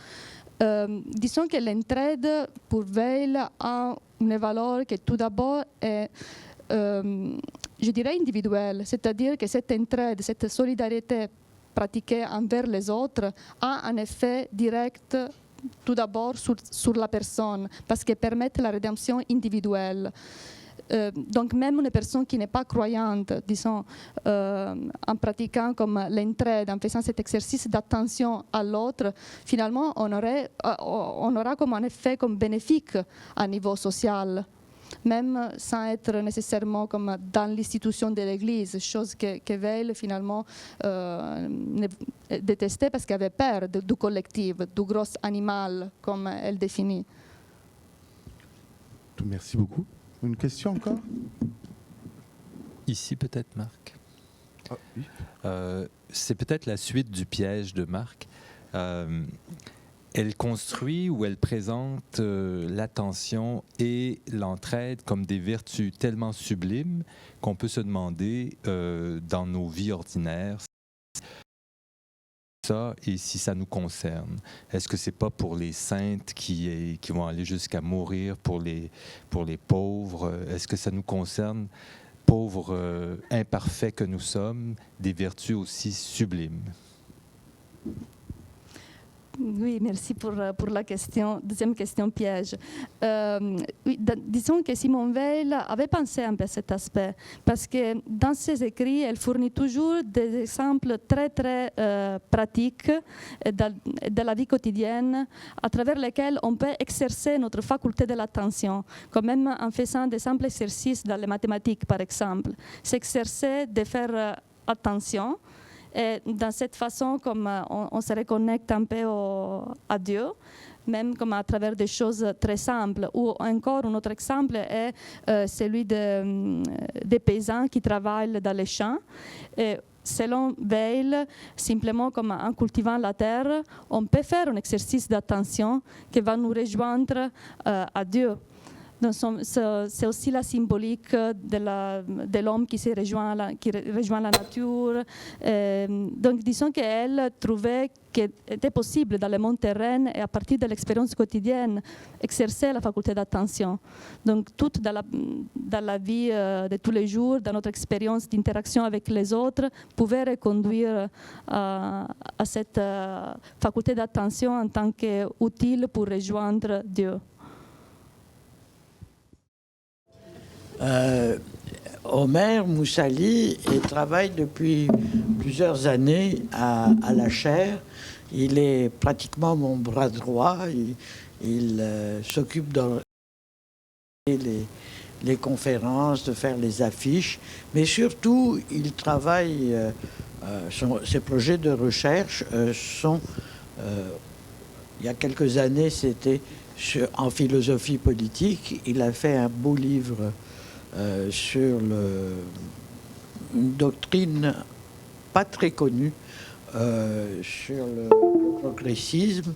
Disons que l'entraide pour Veil a une valeur qui tout d'abord est, je dirais, individuelle, c'est-à-dire que cette entraide, cette solidarité pratiquée envers les autres a un effet direct tout d'abord sur la personne, parce qu'elle permet la rédemption individuelle. Donc même une personne qui n'est pas croyante, disons, en pratiquant comme l'entraide, en faisant cet exercice d'attention à l'autre, finalement on aura comme un effet comme bénéfique à niveau social, même sans être nécessairement comme dans l'institution de l'Église, chose que Veil finalement détestait parce qu'elle avait peur du collectif, du gros animal, comme elle définit. Merci beaucoup. Une question encore? Ici peut-être, Marc. Ah, oui. C'est peut-être la suite du piège de Marc. Elle construit ou elle présente l'attention et l'entraide comme des vertus tellement sublimes qu'on peut se demander dans nos vies ordinaires ça et si ça nous concerne. Est-ce que c'est pas pour les saintes qui vont aller jusqu'à mourir pour les pauvres? Est-ce que ça nous concerne, pauvres imparfaits que nous sommes, des vertus aussi sublimes? Oui, merci pour la question. Deuxième question piège. Oui, disons que Simone Veil avait pensé un peu à cet aspect, parce que dans ses écrits, elle fournit toujours des exemples très, très pratiques de la vie quotidienne, à travers lesquels on peut exercer notre faculté de l'attention, comme même en faisant des simples exercices dans les mathématiques, par exemple. S'exercer de faire attention. Et dans cette façon, comme on se reconnecte un peu à Dieu, même comme à travers des choses très simples. Ou encore, un autre exemple est celui des paysans qui travaillent dans les champs. Et selon Veil, simplement comme en cultivant la terre, on peut faire un exercice d'attention qui va nous rejoindre à Dieu. C'est aussi la symbolique de l'homme qui rejoint la nature. Donc, disons qu'elle trouvait qu'il était possible dans le monde terrain et à partir de l'expérience quotidienne, exercer la faculté d'attention. Donc, tout dans la vie de tous les jours, dans notre expérience d'interaction avec les autres, pouvait reconduire à cette faculté d'attention en tant qu'utile pour rejoindre Dieu. Omer Moussali travaille depuis plusieurs années à la chaire. Il est pratiquement mon bras droit. Il s'occupe de les conférences, de faire les affiches, mais surtout il travaille, ses projets de recherche sont, il y a quelques années c'était en philosophie politique. Il a fait un beau livre sur une doctrine pas très connue sur le progressisme,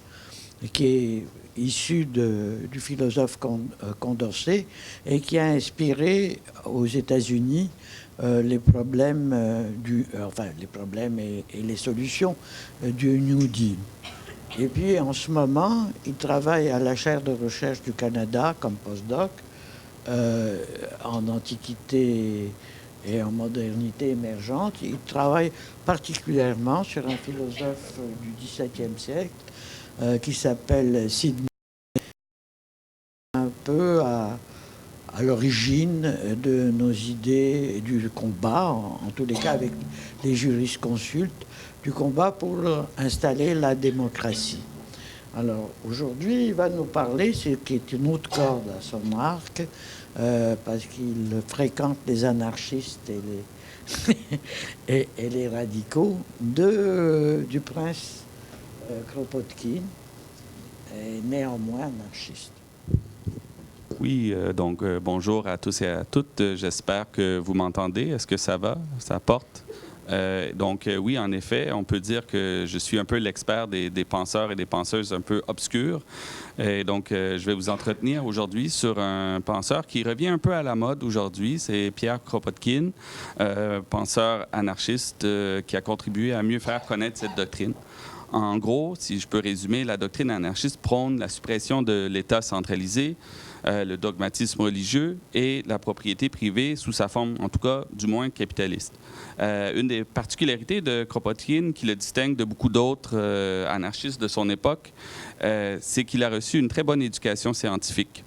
qui est issu du philosophe Condorcet et qui a inspiré aux États-Unis les problèmes les problèmes et les solutions du New Deal. Et puis en ce moment, il travaille à la chaire de recherche du Canada comme postdoc en antiquité et en modernité émergente. Il travaille particulièrement sur un philosophe du XVIIe siècle qui s'appelle Sidney, un peu à l'origine de nos idées et du combat, en tous les cas avec les jurisconsultes, du combat pour installer la démocratie. Alors aujourd'hui, il va nous parler, ce qui est une autre corde à son arc, parce qu'il fréquente les anarchistes et les radicaux, du prince Kropotkin, et néanmoins anarchiste. Oui, donc bonjour à tous et à toutes. J'espère que vous m'entendez. Est-ce que ça va? Ça porte? Oui, en effet, on peut dire que je suis un peu l'expert des penseurs et des penseuses un peu obscurs. Et donc, je vais vous entretenir aujourd'hui sur un penseur qui revient un peu à la mode aujourd'hui. C'est Pierre Kropotkin, penseur anarchiste qui a contribué à mieux faire connaître cette doctrine. En gros, si je peux résumer, la doctrine anarchiste prône la suppression de l'État centralisé, le dogmatisme religieux et la propriété privée sous sa forme, en tout cas, du moins capitaliste. Une des particularités de Kropotkin qui le distingue de beaucoup d'autres anarchistes de son époque, c'est qu'il a reçu une très bonne éducation scientifique.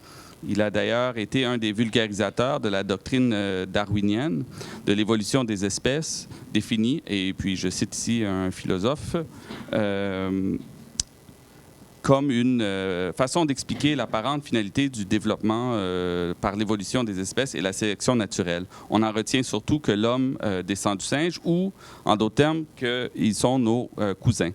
Il a d'ailleurs été un des vulgarisateurs de la doctrine darwinienne de l'évolution des espèces définie, et puis je cite ici un philosophe, comme une façon d'expliquer l'apparente finalité du développement par l'évolution des espèces et la sélection naturelle. On en retient surtout que l'homme descend du singe ou, en d'autres termes, qu'ils sont nos cousins.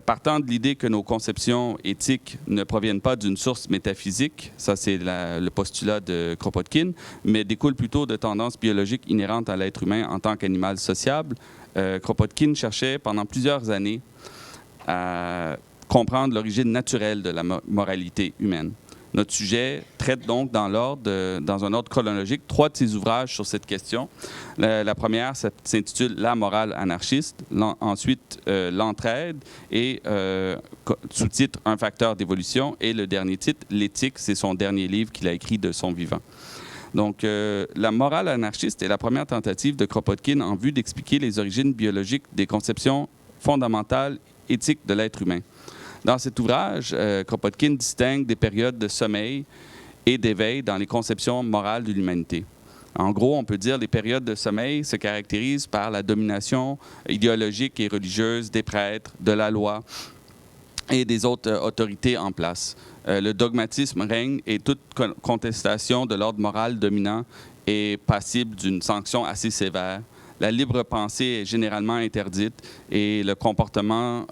Partant de l'idée que nos conceptions éthiques ne proviennent pas d'une source métaphysique, ça c'est le postulat de Kropotkin, mais découlent plutôt de tendances biologiques inhérentes à l'être humain en tant qu'animal sociable, Kropotkin cherchait pendant plusieurs années à comprendre l'origine naturelle de la moralité humaine. Notre sujet traite donc dans un ordre chronologique, 3 de ses ouvrages sur cette question. La première s'intitule « La morale anarchiste », ensuite « L'entraide » et sous-titre « Un facteur d'évolution » et le dernier titre « L'éthique », c'est son dernier livre qu'il a écrit de son vivant. Donc, la morale anarchiste est la première tentative de Kropotkin en vue d'expliquer les origines biologiques des conceptions fondamentales éthiques de l'être humain. Dans cet ouvrage, Kropotkin distingue des périodes de sommeil et d'éveil dans les conceptions morales de l'humanité. En gros, on peut dire que les périodes de sommeil se caractérisent par la domination idéologique et religieuse des prêtres, de la loi et des autres autorités en place. Le dogmatisme règne et toute contestation de l'ordre moral dominant est passible d'une sanction assez sévère. La libre pensée est généralement interdite et le comportement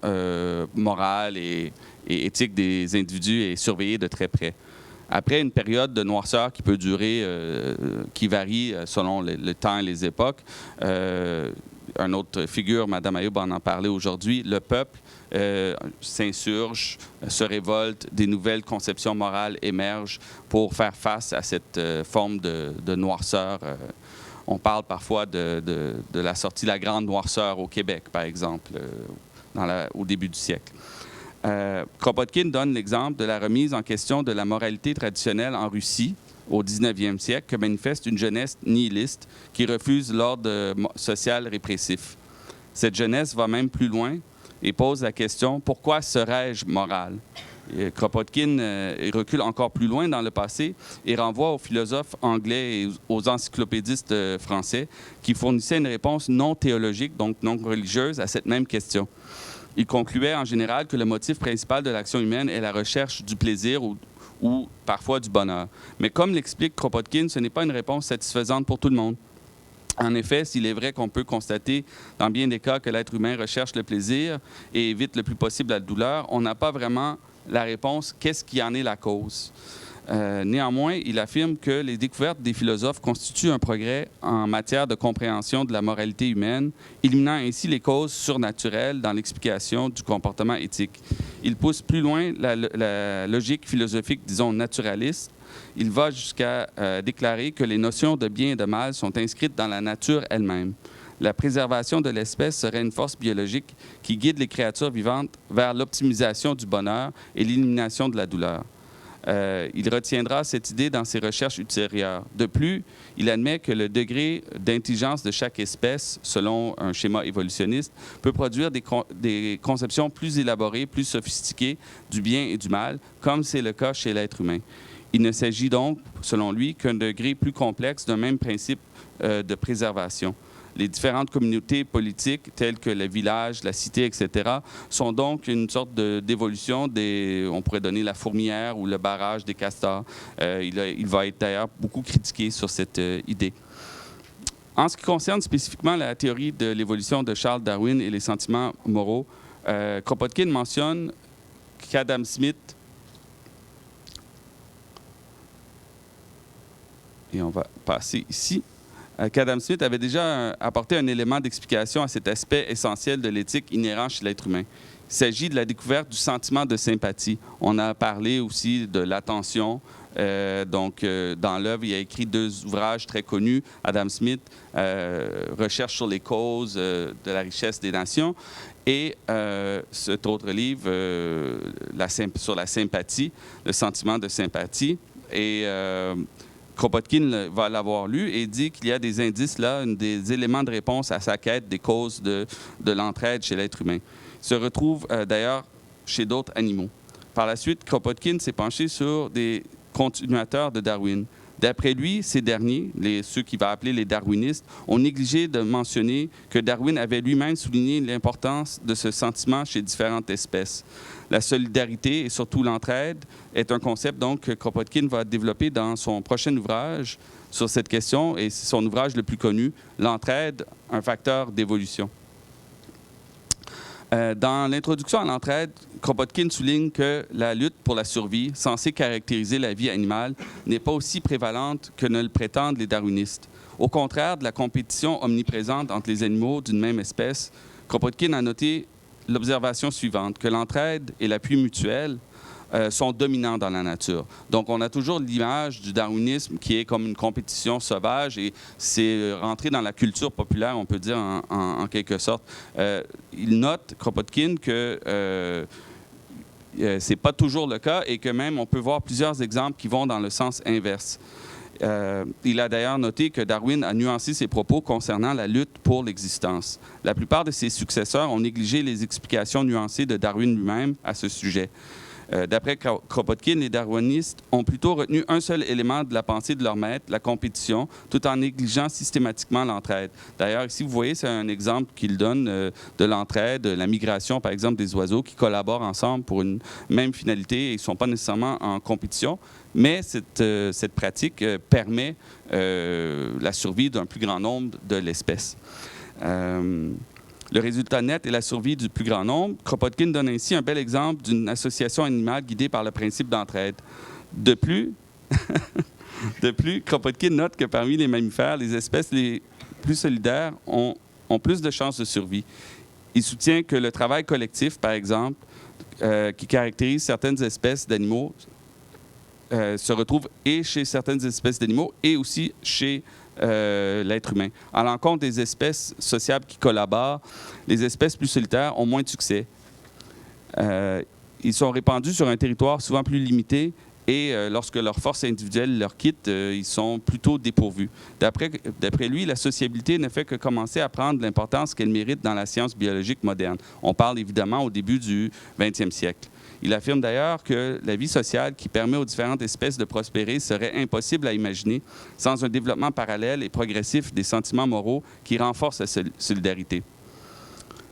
moral et éthique des individus est surveillé de très près. Après une période de noirceur qui peut durer, qui varie selon le temps et les époques, une autre figure, Mme Ayoub en parlait aujourd'hui, le peuple s'insurge, se révolte, des nouvelles conceptions morales émergent pour faire face à cette forme de noirceur. On parle parfois de la sortie de la Grande Noirceur au Québec, par exemple, au début du siècle. Kropotkin donne l'exemple de la remise en question de la moralité traditionnelle en Russie au 19e siècle que manifeste une jeunesse nihiliste qui refuse l'ordre social répressif. Cette jeunesse va même plus loin et pose la question « Pourquoi serais-je moral ?» Kropotkin recule encore plus loin dans le passé et renvoie aux philosophes anglais et aux encyclopédistes français qui fournissaient une réponse non théologique, donc non religieuse, à cette même question. Il concluait en général que le motif principal de l'action humaine est la recherche du plaisir ou parfois du bonheur. Mais comme l'explique Kropotkin, ce n'est pas une réponse satisfaisante pour tout le monde. En effet, s'il est vrai qu'on peut constater dans bien des cas que l'être humain recherche le plaisir et évite le plus possible la douleur, on n'a pas vraiment la réponse « qu'est-ce qui en est la cause ?» Néanmoins, il affirme que les découvertes des philosophes constituent un progrès en matière de compréhension de la moralité humaine, éliminant ainsi les causes surnaturelles dans l'explication du comportement éthique. Il pousse plus loin la logique philosophique, disons, naturaliste. Il va jusqu'à déclarer que les notions de bien et de mal sont inscrites dans la nature elle-même. La préservation de l'espèce serait une force biologique qui guide les créatures vivantes vers l'optimisation du bonheur et l'élimination de la douleur. Il retiendra cette idée dans ses recherches ultérieures. De plus, il admet que le degré d'intelligence de chaque espèce, selon un schéma évolutionniste, peut produire des conceptions plus élaborées, plus sophistiquées du bien et du mal, comme c'est le cas chez l'être humain. Il ne s'agit donc, selon lui, qu'un degré plus complexe d'un même principe de préservation. Les différentes communautés politiques, telles que le village, la cité, etc., sont donc une sorte d'évolution on pourrait donner la fourmilière ou le barrage des castors. Il va être d'ailleurs beaucoup critiqué sur cette idée. En ce qui concerne spécifiquement la théorie de l'évolution de Charles Darwin et les sentiments moraux, Kropotkin mentionne qu'Adam Smith, et on va passer ici, qu'Adam Smith avait déjà apporté un élément d'explication à cet aspect essentiel de l'éthique inhérent chez l'être humain. Il s'agit de la découverte du sentiment de sympathie. On a parlé aussi de l'attention. Dans l'œuvre, il a écrit 2 ouvrages très connus. Adam Smith, Recherche sur les causes de la richesse des nations, et cet autre livre, sur la sympathie, le sentiment de sympathie. Et Kropotkin va l'avoir lu et dit qu'il y a des indices là, des éléments de réponse à sa quête des causes de l'entraide chez l'être humain. Il se retrouve d'ailleurs chez d'autres animaux. Par la suite, Kropotkin s'est penché sur des continuateurs de Darwin. D'après lui, ces derniers, ceux qu'il va appeler les darwinistes, ont négligé de mentionner que Darwin avait lui-même souligné l'importance de ce sentiment chez différentes espèces. La solidarité et surtout l'entraide est un concept donc, que Kropotkin va développer dans son prochain ouvrage sur cette question, et c'est son ouvrage le plus connu, L'entraide, un facteur d'évolution. Dans l'introduction à l'entraide, Kropotkin souligne que la lutte pour la survie, censée caractériser la vie animale, n'est pas aussi prévalente que ne le prétendent les darwinistes. Au contraire de la compétition omniprésente entre les animaux d'une même espèce, Kropotkin a noté l'observation suivante, que l'entraide et l'appui mutuel sont dominants dans la nature. Donc, on a toujours l'image du darwinisme qui est comme une compétition sauvage, et c'est rentré dans la culture populaire, on peut dire, en quelque sorte. Il note, Kropotkin, que c'est pas toujours le cas et que même on peut voir plusieurs exemples qui vont dans le sens inverse. Il a d'ailleurs noté que Darwin a nuancé ses propos concernant la lutte pour l'existence. La plupart de ses successeurs ont négligé les explications nuancées de Darwin lui-même à ce sujet. D'après Kropotkin, les darwinistes ont plutôt retenu un seul élément de la pensée de leur maître, la compétition, tout en négligeant systématiquement l'entraide. D'ailleurs, ici, vous voyez, c'est un exemple qu'il donne de l'entraide, la migration, par exemple, des oiseaux qui collaborent ensemble pour une même finalité et ils ne sont pas nécessairement en compétition, mais cette pratique permet la survie d'un plus grand nombre de l'espèce. Le résultat net est la survie du plus grand nombre. Kropotkin donne ainsi un bel exemple d'une association animale guidée par le principe d'entraide. De plus, Kropotkin note que parmi les mammifères, les espèces les plus solidaires ont plus de chances de survie. Il soutient que le travail collectif, par exemple, qui caractérise certaines espèces d'animaux, se retrouve et chez certaines espèces d'animaux et aussi chez l'être humain. À l'encontre des espèces sociables qui collaborent, les espèces plus solitaires ont moins de succès. Ils sont répandus sur un territoire souvent plus limité et lorsque leur force individuelle leur quitte, ils sont plutôt dépourvus. D'après lui, la sociabilité ne fait que commencer à prendre l'importance qu'elle mérite dans la science biologique moderne. On parle évidemment au début du 20e siècle. Il affirme d'ailleurs que la vie sociale qui permet aux différentes espèces de prospérer serait impossible à imaginer sans un développement parallèle et progressif des sentiments moraux qui renforcent la solidarité.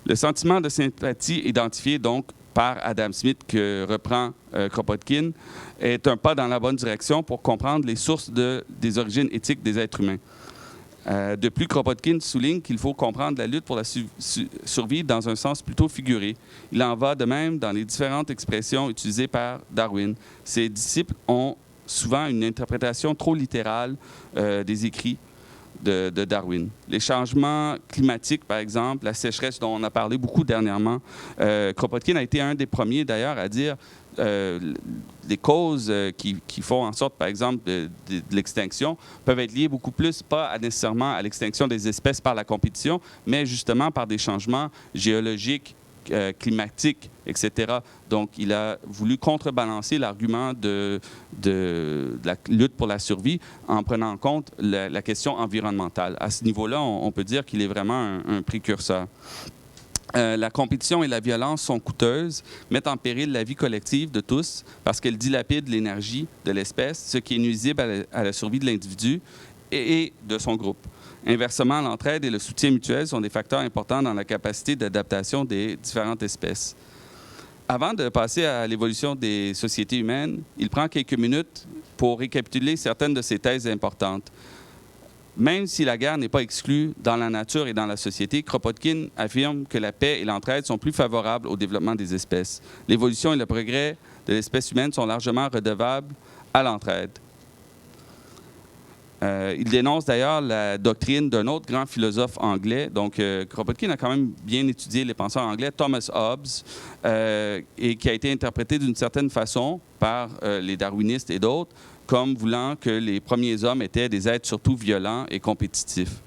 Le sentiment de sympathie identifié donc par Adam Smith, que reprend Kropotkin, est un pas dans la bonne direction pour comprendre les sources des origines éthiques des êtres humains. De plus, Kropotkin souligne qu'il faut comprendre la lutte pour la survie dans un sens plutôt figuré. Il en va de même dans les différentes expressions utilisées par Darwin. Ses disciples ont souvent une interprétation trop littérale des écrits de Darwin. Les changements climatiques, par exemple, la sécheresse dont on a parlé beaucoup dernièrement, Kropotkin a été un des premiers d'ailleurs à dire les causes qui font en sorte, par exemple, de l'extinction peuvent être liées beaucoup plus, pas nécessairement à l'extinction des espèces par la compétition, mais justement par des changements géologiques, climatiques, etc. Donc, il a voulu contrebalancer l'argument de la lutte pour la survie en prenant en compte la question environnementale. À ce niveau-là, on peut dire qu'il est vraiment un précurseur. La compétition et la violence sont coûteuses, mettent en péril la vie collective de tous parce qu'elles dilapident l'énergie de l'espèce, ce qui est nuisible à la survie de l'individu et de son groupe. Inversement, l'entraide et le soutien mutuel sont des facteurs importants dans la capacité d'adaptation des différentes espèces. Avant de passer à l'évolution des sociétés humaines, il prend quelques minutes pour récapituler certaines de ces thèses importantes. Même si la guerre n'est pas exclue dans la nature et dans la société, Kropotkin affirme que la paix et l'entraide sont plus favorables au développement des espèces. L'évolution et le progrès de l'espèce humaine sont largement redevables à l'entraide. Il dénonce d'ailleurs la doctrine d'un autre grand philosophe anglais. Donc, Kropotkin a quand même bien étudié les penseurs anglais, Thomas Hobbes, et qui a été interprété d'une certaine façon par les darwinistes et d'autres comme voulant que les premiers hommes étaient des êtres surtout violents et compétitifs.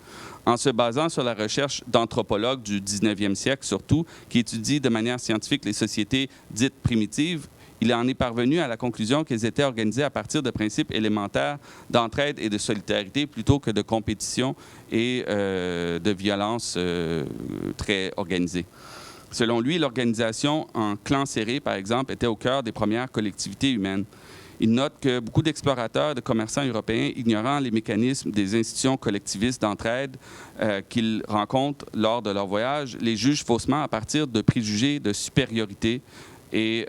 En se basant sur la recherche d'anthropologues du 19e siècle surtout, qui étudient de manière scientifique les sociétés dites primitives, il en est parvenu à la conclusion qu'elles étaient organisées à partir de principes élémentaires d'entraide et de solidarité plutôt que de compétition et de violence très organisée. Selon lui, l'organisation en clans serrés, par exemple, était au cœur des premières collectivités humaines. Il note que beaucoup d'explorateurs et de commerçants européens, ignorant les mécanismes des institutions collectivistes d'entraide qu'ils rencontrent lors de leur voyage, les jugent faussement à partir de préjugés de supériorité et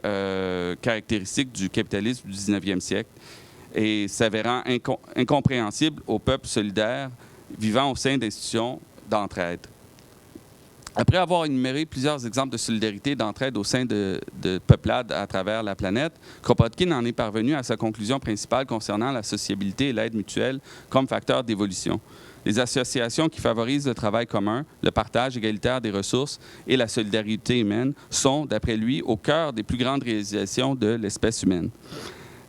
caractéristiques du capitalisme du 19e siècle, et s'avérant incompréhensible aux peuples solidaires vivant au sein d'institutions d'entraide. Après avoir énuméré plusieurs exemples de solidarité et d'entraide au sein de peuplades à travers la planète, Kropotkin en est parvenu à sa conclusion principale concernant la sociabilité et l'aide mutuelle comme facteur d'évolution. Les associations qui favorisent le travail commun, le partage égalitaire des ressources et la solidarité humaine sont, d'après lui, au cœur des plus grandes réalisations de l'espèce humaine.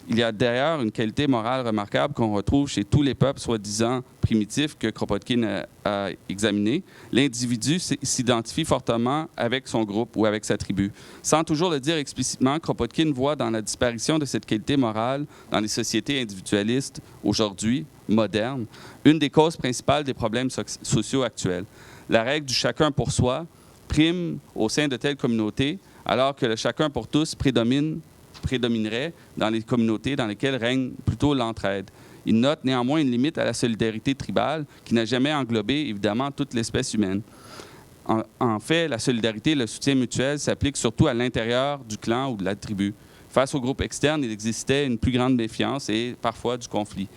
Il y a d'ailleurs une qualité morale remarquable qu'on retrouve chez tous les peuples soi-disant primitifs que Kropotkin a examinés. L'individu s'identifie fortement avec son groupe ou avec sa tribu. Sans toujours le dire explicitement, Kropotkin voit dans la disparition de cette qualité morale dans les sociétés individualistes aujourd'hui, modernes, une des causes principales des problèmes sociaux actuels. La règle du chacun pour soi prime au sein de telles communautés, alors que le chacun pour tous prédominerait dans les communautés dans lesquelles règne plutôt l'entraide. Il note néanmoins une limite à la solidarité tribale qui n'a jamais englobé, évidemment, toute l'espèce humaine. En fait, la solidarité et le soutien mutuel s'appliquent surtout à l'intérieur du clan ou de la tribu. Face aux groupes externes, il existait une plus grande méfiance et parfois du conflit.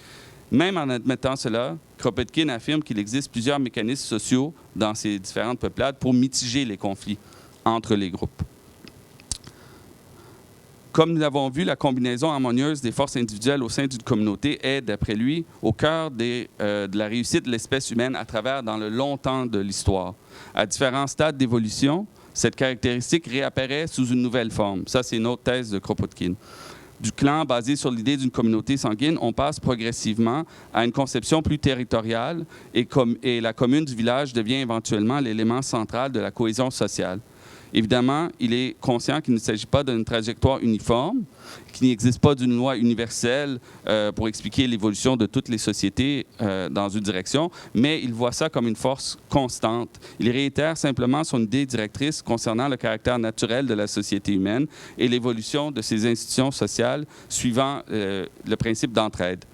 Même en admettant cela, Kropotkin affirme qu'il existe plusieurs mécanismes sociaux dans ces différentes peuplades pour mitiger les conflits entre les groupes. Comme nous l'avons vu, la combinaison harmonieuse des forces individuelles au sein d'une communauté est, d'après lui, au cœur de la réussite de l'espèce humaine à travers dans le long temps de l'histoire. À différents stades d'évolution, cette caractéristique réapparaît sous une nouvelle forme. Ça, c'est une autre thèse de Kropotkin. Du clan basé sur l'idée d'une communauté sanguine, on passe progressivement à une conception plus territoriale et la commune du village devient éventuellement l'élément central de la cohésion sociale. Évidemment, il est conscient qu'il ne s'agit pas d'une trajectoire uniforme, qu'il n'existe pas d'une loi universelle pour expliquer l'évolution de toutes les sociétés dans une direction, mais il voit ça comme une force constante. Il réitère simplement son idée directrice concernant le caractère naturel de la société humaine et l'évolution de ses institutions sociales suivant le principe d'entraide.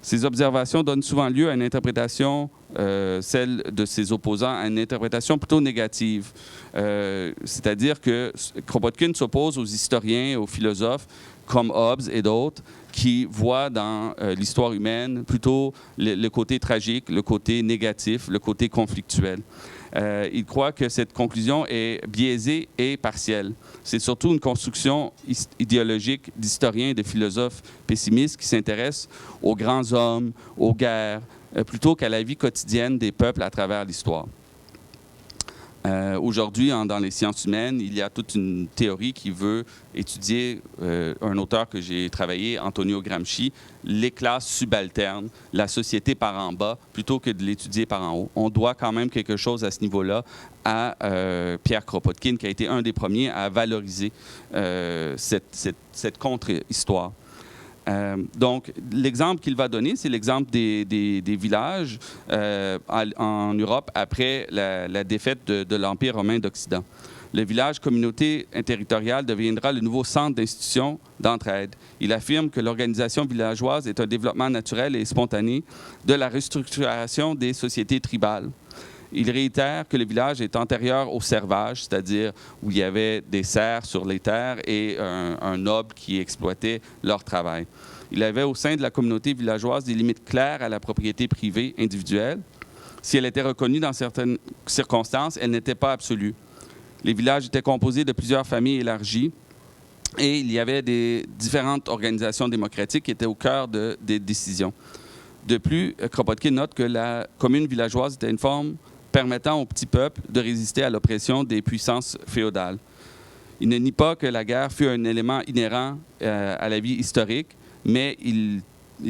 Ces observations donnent souvent lieu à une interprétation, celle de ses opposants, à une interprétation plutôt négative. C'est-à-dire que Kropotkin s'oppose aux historiens et aux philosophes comme Hobbes et d'autres qui voient dans l'histoire humaine plutôt le côté tragique, le côté négatif, le côté conflictuel. Il croit que cette conclusion est biaisée et partielle. C'est surtout une construction idéologique d'historiens et de philosophes pessimistes qui s'intéressent aux grands hommes, aux guerres, plutôt qu'à la vie quotidienne des peuples à travers l'histoire. Aujourd'hui, dans les sciences humaines, il y a toute une théorie qui veut étudier, un auteur que j'ai travaillé, Antonio Gramsci, les classes subalternes, la société par en bas, plutôt que de l'étudier par en haut. On doit quand même quelque chose à ce niveau-là à Pierre Kropotkin, qui a été un des premiers à valoriser cette contre-histoire. Donc, l'exemple qu'il va donner, c'est l'exemple des villages en Europe après la défaite de l'Empire romain d'Occident. Le village communauté interterritoriale deviendra le nouveau centre d'institutions d'entraide. Il affirme que l'organisation villageoise est un développement naturel et spontané de la restructuration des sociétés tribales. Il réitère que le village est antérieur au servage, c'est-à-dire où il y avait des serfs sur les terres et un noble qui exploitait leur travail. Il avait au sein de la communauté villageoise des limites claires à la propriété privée individuelle. Si elle était reconnue dans certaines circonstances, elle n'était pas absolue. Les villages étaient composés de plusieurs familles élargies et il y avait des différentes organisations démocratiques qui étaient au cœur des décisions. De plus, Kropotkin note que la commune villageoise était une forme permettant au petit peuple de résister à l'oppression des puissances féodales. Il ne nie pas que la guerre fut un élément inhérent à la vie historique, mais il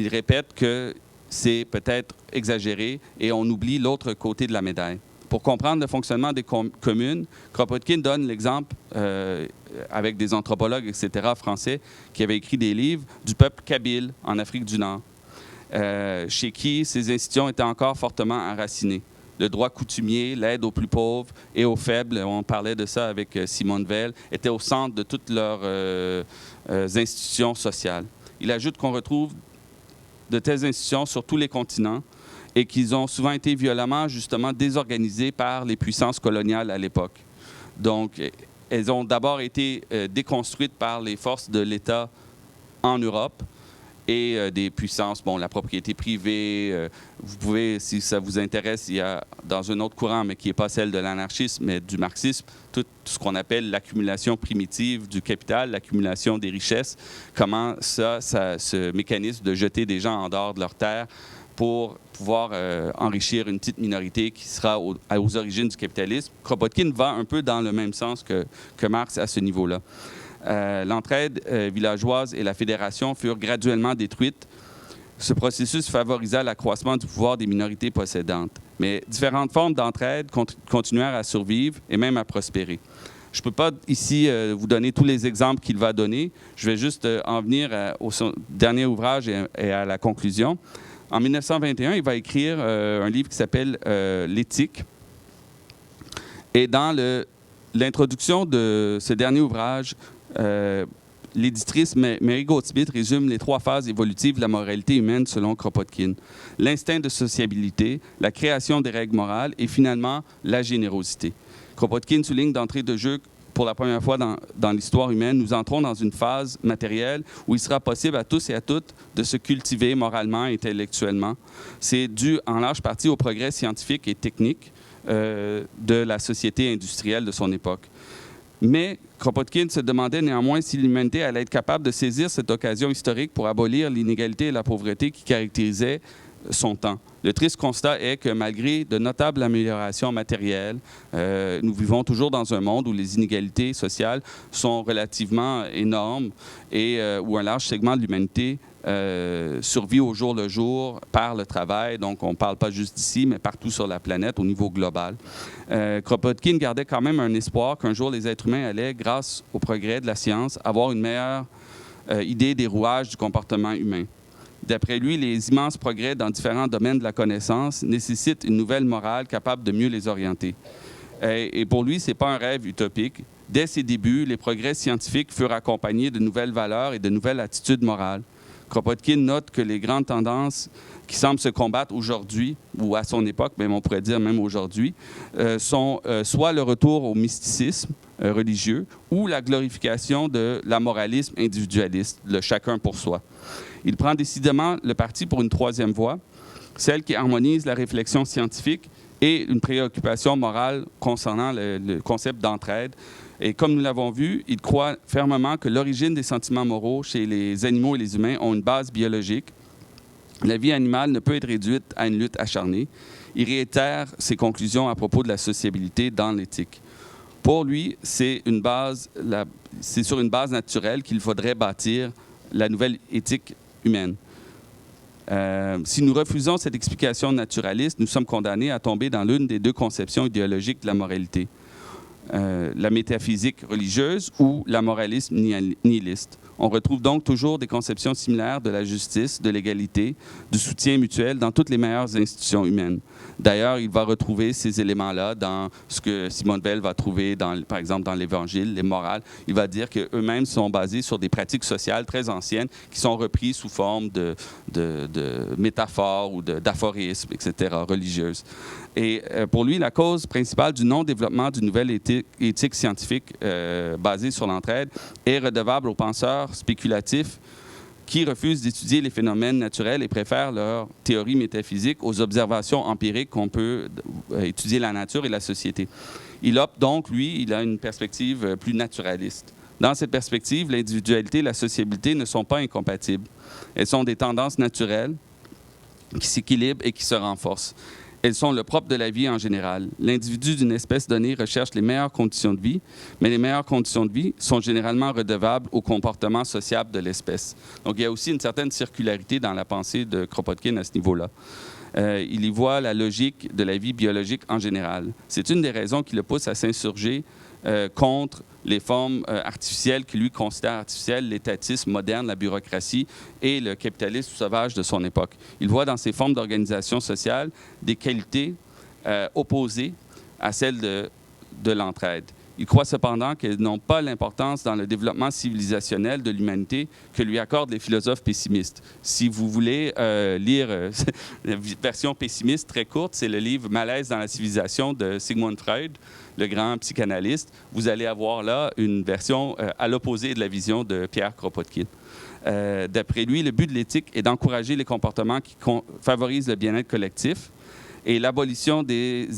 répète que c'est peut-être exagéré et on oublie l'autre côté de la médaille. Pour comprendre le fonctionnement des communes, Kropotkin donne l'exemple, avec des anthropologues, etc., français, qui avaient écrit des livres, du peuple kabyle en Afrique du Nord, chez qui ces institutions étaient encore fortement enracinées. Le droit coutumier, l'aide aux plus pauvres et aux faibles, on parlait de ça avec Simone Veil, étaient au centre de toutes leurs institutions sociales. Il ajoute qu'on retrouve de telles institutions sur tous les continents et qu'ils ont souvent été violemment, justement, désorganisées par les puissances coloniales à l'époque. Donc, elles ont d'abord été déconstruites par les forces de l'État en Europe et des puissances, bon, la propriété privée. Vous pouvez, si ça vous intéresse, il y a dans un autre courant, mais qui n'est pas celle de l'anarchisme, mais du marxisme, tout ce qu'on appelle l'accumulation primitive du capital, l'accumulation des richesses, comment ce mécanisme de jeter des gens en dehors de leur terre pour pouvoir enrichir une petite minorité qui sera aux origines du capitalisme. Kropotkin va un peu dans le même sens que Marx à ce niveau-là. L'entraide villageoise et la fédération furent graduellement détruites. Ce processus favorisa l'accroissement du pouvoir des minorités possédantes. Mais différentes formes d'entraide continuèrent à survivre et même à prospérer. Je ne peux pas ici vous donner tous les exemples qu'il va donner. Je vais juste en venir au dernier ouvrage et à la conclusion. En 1921, il va écrire un livre qui s'appelle L'éthique. Et dans l'introduction de ce dernier ouvrage, l'éditrice Mary Goldsmith résume les 3 phases évolutives de la moralité humaine selon Kropotkin. L'instinct de sociabilité, la création des règles morales et finalement la générosité. Kropotkin souligne d'entrée de jeu pour la première fois dans l'histoire humaine, nous entrons dans une phase matérielle où il sera possible à tous et à toutes de se cultiver moralement et intellectuellement. C'est dû en large partie au progrès scientifique et technique de la société industrielle de son époque. Mais Kropotkin se demandait néanmoins si l'humanité allait être capable de saisir cette occasion historique pour abolir l'inégalité et la pauvreté qui caractérisaient son temps. Le triste constat est que malgré de notables améliorations matérielles, nous vivons toujours dans un monde où les inégalités sociales sont relativement énormes et où un large segment de l'humanité survit au jour le jour par le travail. Donc, on ne parle pas juste d'ici, mais partout sur la planète, au niveau global. Kropotkin gardait quand même un espoir qu'un jour, les êtres humains allaient, grâce au progrès de la science, avoir une meilleure idée des rouages du comportement humain. D'après lui, les immenses progrès dans différents domaines de la connaissance nécessitent une nouvelle morale capable de mieux les orienter. Et pour lui, ce n'est pas un rêve utopique. Dès ses débuts, les progrès scientifiques furent accompagnés de nouvelles valeurs et de nouvelles attitudes morales. Kropotkin note que les grandes tendances qui semblent se combattre aujourd'hui, ou à son époque, même on pourrait dire même aujourd'hui, sont soit le retour au mysticisme religieux ou la glorification de l'amoralisme individualiste, le chacun pour soi. Il prend décidément le parti pour une 3e voie, celle qui harmonise la réflexion scientifique et une préoccupation morale concernant le concept d'entraide. Et comme nous l'avons vu, il croit fermement que l'origine des sentiments moraux chez les animaux et les humains ont une base biologique. La vie animale ne peut être réduite à une lutte acharnée. Il réitère ses conclusions à propos de la sociabilité dans l'éthique. Pour lui, c'est sur une base naturelle qu'il faudrait bâtir la nouvelle éthique humaine. Si nous refusons cette explication naturaliste, nous sommes condamnés à tomber dans l'une des 2 conceptions idéologiques de la moralité. La métaphysique religieuse ou la moralisme nihiliste. On retrouve donc toujours des conceptions similaires de la justice, de l'égalité, du soutien mutuel dans toutes les meilleures institutions humaines. D'ailleurs, il va retrouver ces éléments-là dans ce que Simone Veil va trouver, par exemple, dans l'Évangile, les morales. Il va dire qu'eux-mêmes sont basés sur des pratiques sociales très anciennes qui sont reprises sous forme de métaphores ou d'aphorismes, etc., religieuses. Et pour lui, la cause principale du non-développement d'une nouvelle éthique scientifique basée sur l'entraide est redevable aux penseurs spéculatifs qui refusent d'étudier les phénomènes naturels et préfèrent leur théorie métaphysique aux observations empiriques qu'on peut étudier la nature et la société. Il opte donc, lui, il a une perspective plus naturaliste. Dans cette perspective, l'individualité et la sociabilité ne sont pas incompatibles. Elles sont des tendances naturelles qui s'équilibrent et qui se renforcent. Elles sont le propre de la vie en général. L'individu d'une espèce donnée recherche les meilleures conditions de vie, mais les meilleures conditions de vie sont généralement redevables au comportement sociable de l'espèce. Donc, il y a aussi une certaine circularité dans la pensée de Kropotkin à ce niveau-là. Il y voit la logique de la vie biologique en général. C'est une des raisons qui le pousse à s'insurger contre les formes artificielles qu'il lui considère artificielles, l'étatisme moderne, la bureaucratie et le capitalisme sauvage de son époque. Il voit dans ces formes d'organisation sociale des qualités opposées à celles de l'entraide. Il croit cependant qu'elles n'ont pas l'importance dans le développement civilisationnel de l'humanité que lui accordent les philosophes pessimistes. Si vous voulez lire la version pessimiste très courte, c'est le livre « Malaise dans la civilisation » de Sigmund Freud, le grand psychanalyste. Vous allez avoir là une version à l'opposé de la vision de Pierre Kropotkin. D'après lui, le but de l'éthique est d'encourager les comportements qui favorisent le bien-être collectif et l'abolition des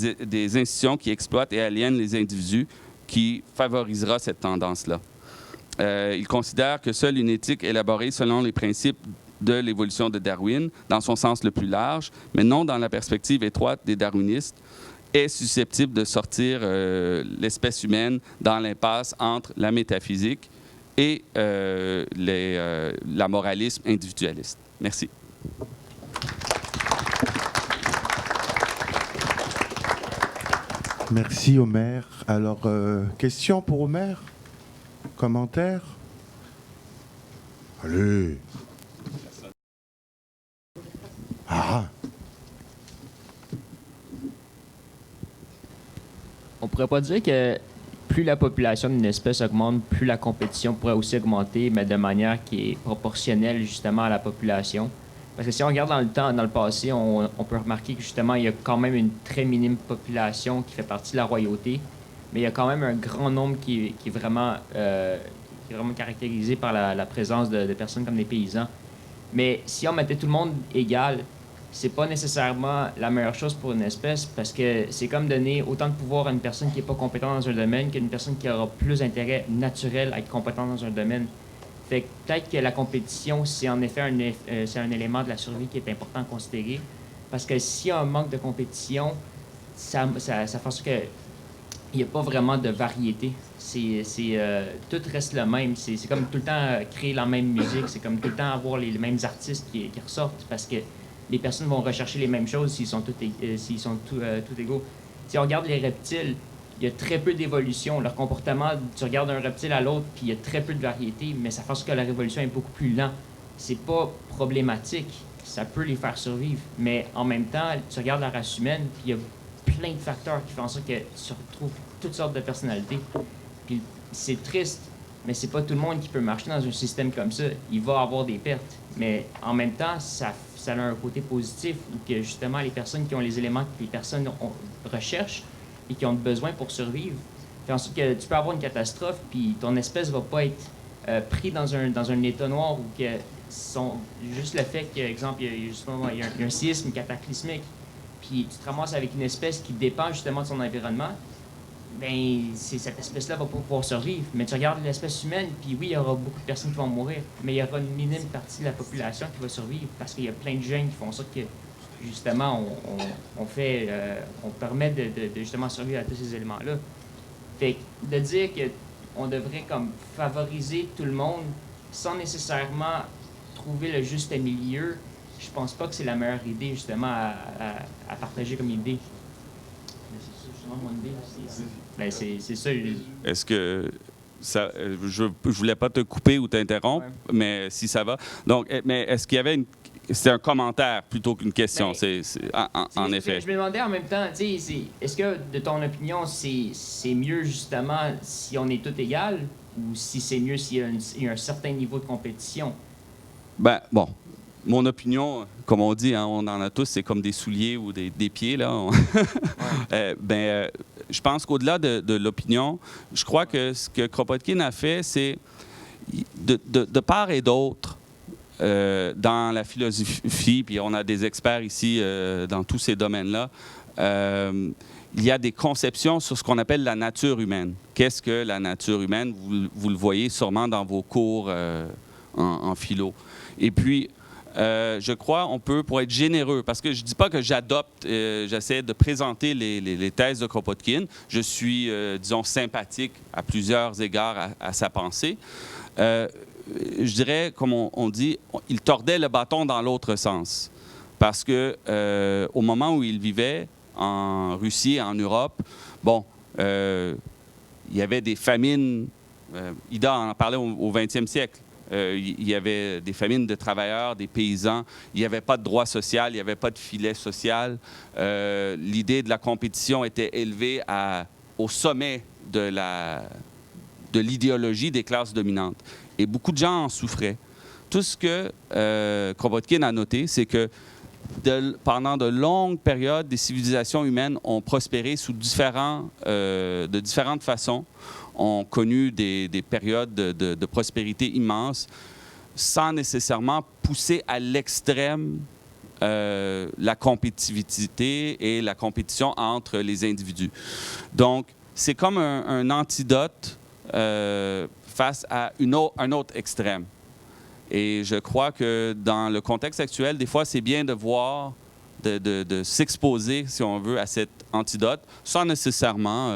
institutions qui exploitent et aliènent les individus qui favorisera cette tendance-là. Il considère que seule une éthique élaborée selon les principes de l'évolution de Darwin, dans son sens le plus large, mais non dans la perspective étroite des darwinistes, est susceptible de sortir l'espèce humaine dans l'impasse entre la métaphysique et la moralisme individualiste. Merci. Merci, Omer. Alors, question pour Omer? Commentaire? Allez. Ah. On pourrait pas dire que plus la population d'une espèce augmente, plus la compétition pourrait aussi augmenter, mais de manière qui est proportionnelle justement à la population. Parce que si on regarde dans le temps, dans le passé, on peut remarquer que justement, il y a quand même une très minime population qui fait partie de la royauté, mais il y a quand même un grand nombre qui est vraiment caractérisé par la présence de personnes comme des paysans. Mais si on mettait tout le monde égal, c'est pas nécessairement la meilleure chose pour une espèce, parce que c'est comme donner autant de pouvoir à une personne qui n'est pas compétente dans un domaine qu'une personne qui aura plus d'intérêt naturel à être compétente dans un domaine. Fait que peut-être que la compétition, c'est en effet un élément de la survie qui est important à considérer, parce que s'il y a un manque de compétition, ça fait en sorte qu'il n'y a pas vraiment de variété. Tout reste le même. C'est comme tout le temps créer la même musique, c'est comme tout le temps avoir les mêmes artistes qui ressortent, parce que les personnes vont rechercher les mêmes choses s'ils sont tous égaux. Si on regarde les reptiles, il y a très peu d'évolution. Leur comportement, tu regardes un reptile à l'autre, puis il y a très peu de variété, mais ça fait en sorte que la révolution est beaucoup plus lente. C'est pas problématique, ça peut les faire survivre, mais en même temps, tu regardes la race humaine, puis il y a plein de facteurs qui font en sorte que tu retrouves toutes sortes de personnalités. Puis c'est triste, mais c'est pas tout le monde qui peut marcher dans un système comme ça. Il va avoir des pertes, mais en même temps, ça a un côté positif, où que justement les personnes qui ont les éléments que les personnes recherchent et qui ont besoin pour survivre, fait en sorte que tu peux avoir une catastrophe, puis ton espèce va pas être pris dans un état noir, ou que juste le fait qu'il y a un séisme cataclysmique, puis tu te ramasses avec une espèce qui dépend justement de son environnement, bien, cette espèce-là va pas pouvoir survivre. Mais tu regardes l'espèce humaine, puis oui, il y aura beaucoup de personnes qui vont mourir, mais il y aura une minime partie de la population qui va survivre, parce qu'il y a plein de gènes qui font ça que, justement, on permet de justement survivre à tous ces éléments-là. Fait que de dire qu'on devrait comme favoriser tout le monde sans nécessairement trouver le juste milieu, je pense pas que c'est la meilleure idée, justement, à partager comme idée. Ben, c'est ça. Est-ce que ça, je voulais pas te couper ou t'interrompre, ouais. Mais si ça va. Donc, mais est-ce qu'il y avait c'est un commentaire plutôt qu'une question, ben, en effet. Je me demandais en même temps, est-ce que, de ton opinion, c'est mieux justement si on est tous égaux, ou si c'est mieux s'il y a un certain niveau de compétition? Ben, bon. Mon opinion, comme on dit, hein, on en a tous, c'est comme des souliers ou des pieds, là. Ouais. Je pense qu'au-delà de l'opinion, je crois que ce que Kropotkin a fait, c'est de part et d'autre, dans la philosophie, puis on a des experts ici dans tous ces domaines-là, il y a des conceptions sur ce qu'on appelle la nature humaine. Qu'est-ce que la nature humaine? Vous le voyez sûrement dans vos cours en philo. Et puis, je crois, on peut, pour être généreux, parce que je ne dis pas que j'adopte, j'essaie de présenter les thèses de Kropotkin. Je suis, disons, sympathique à plusieurs égards à sa pensée. Je dirais, comme on dit, il tordait le bâton dans l'autre sens. Parce que au moment où il vivait en Russie, en Europe, bon, il y avait des famines. Ida en parlait au 20e siècle. Il y avait des famines de travailleurs, des paysans. Il n'y avait pas de droit social, il n'y avait pas de filet social. L'idée de la compétition était élevée au sommet de l'idéologie des classes dominantes. Et beaucoup de gens en souffraient. Tout ce que Kropotkin a noté, c'est que pendant de longues périodes, des civilisations humaines ont prospéré de différentes façons, ont connu des périodes de prospérité immenses, sans nécessairement pousser à l'extrême la compétitivité et la compétition entre les individus. Donc, c'est comme un antidote face à un autre extrême. Et je crois que dans le contexte actuel, des fois, c'est bien de voir, de s'exposer, si on veut, à cet antidote, sans nécessairement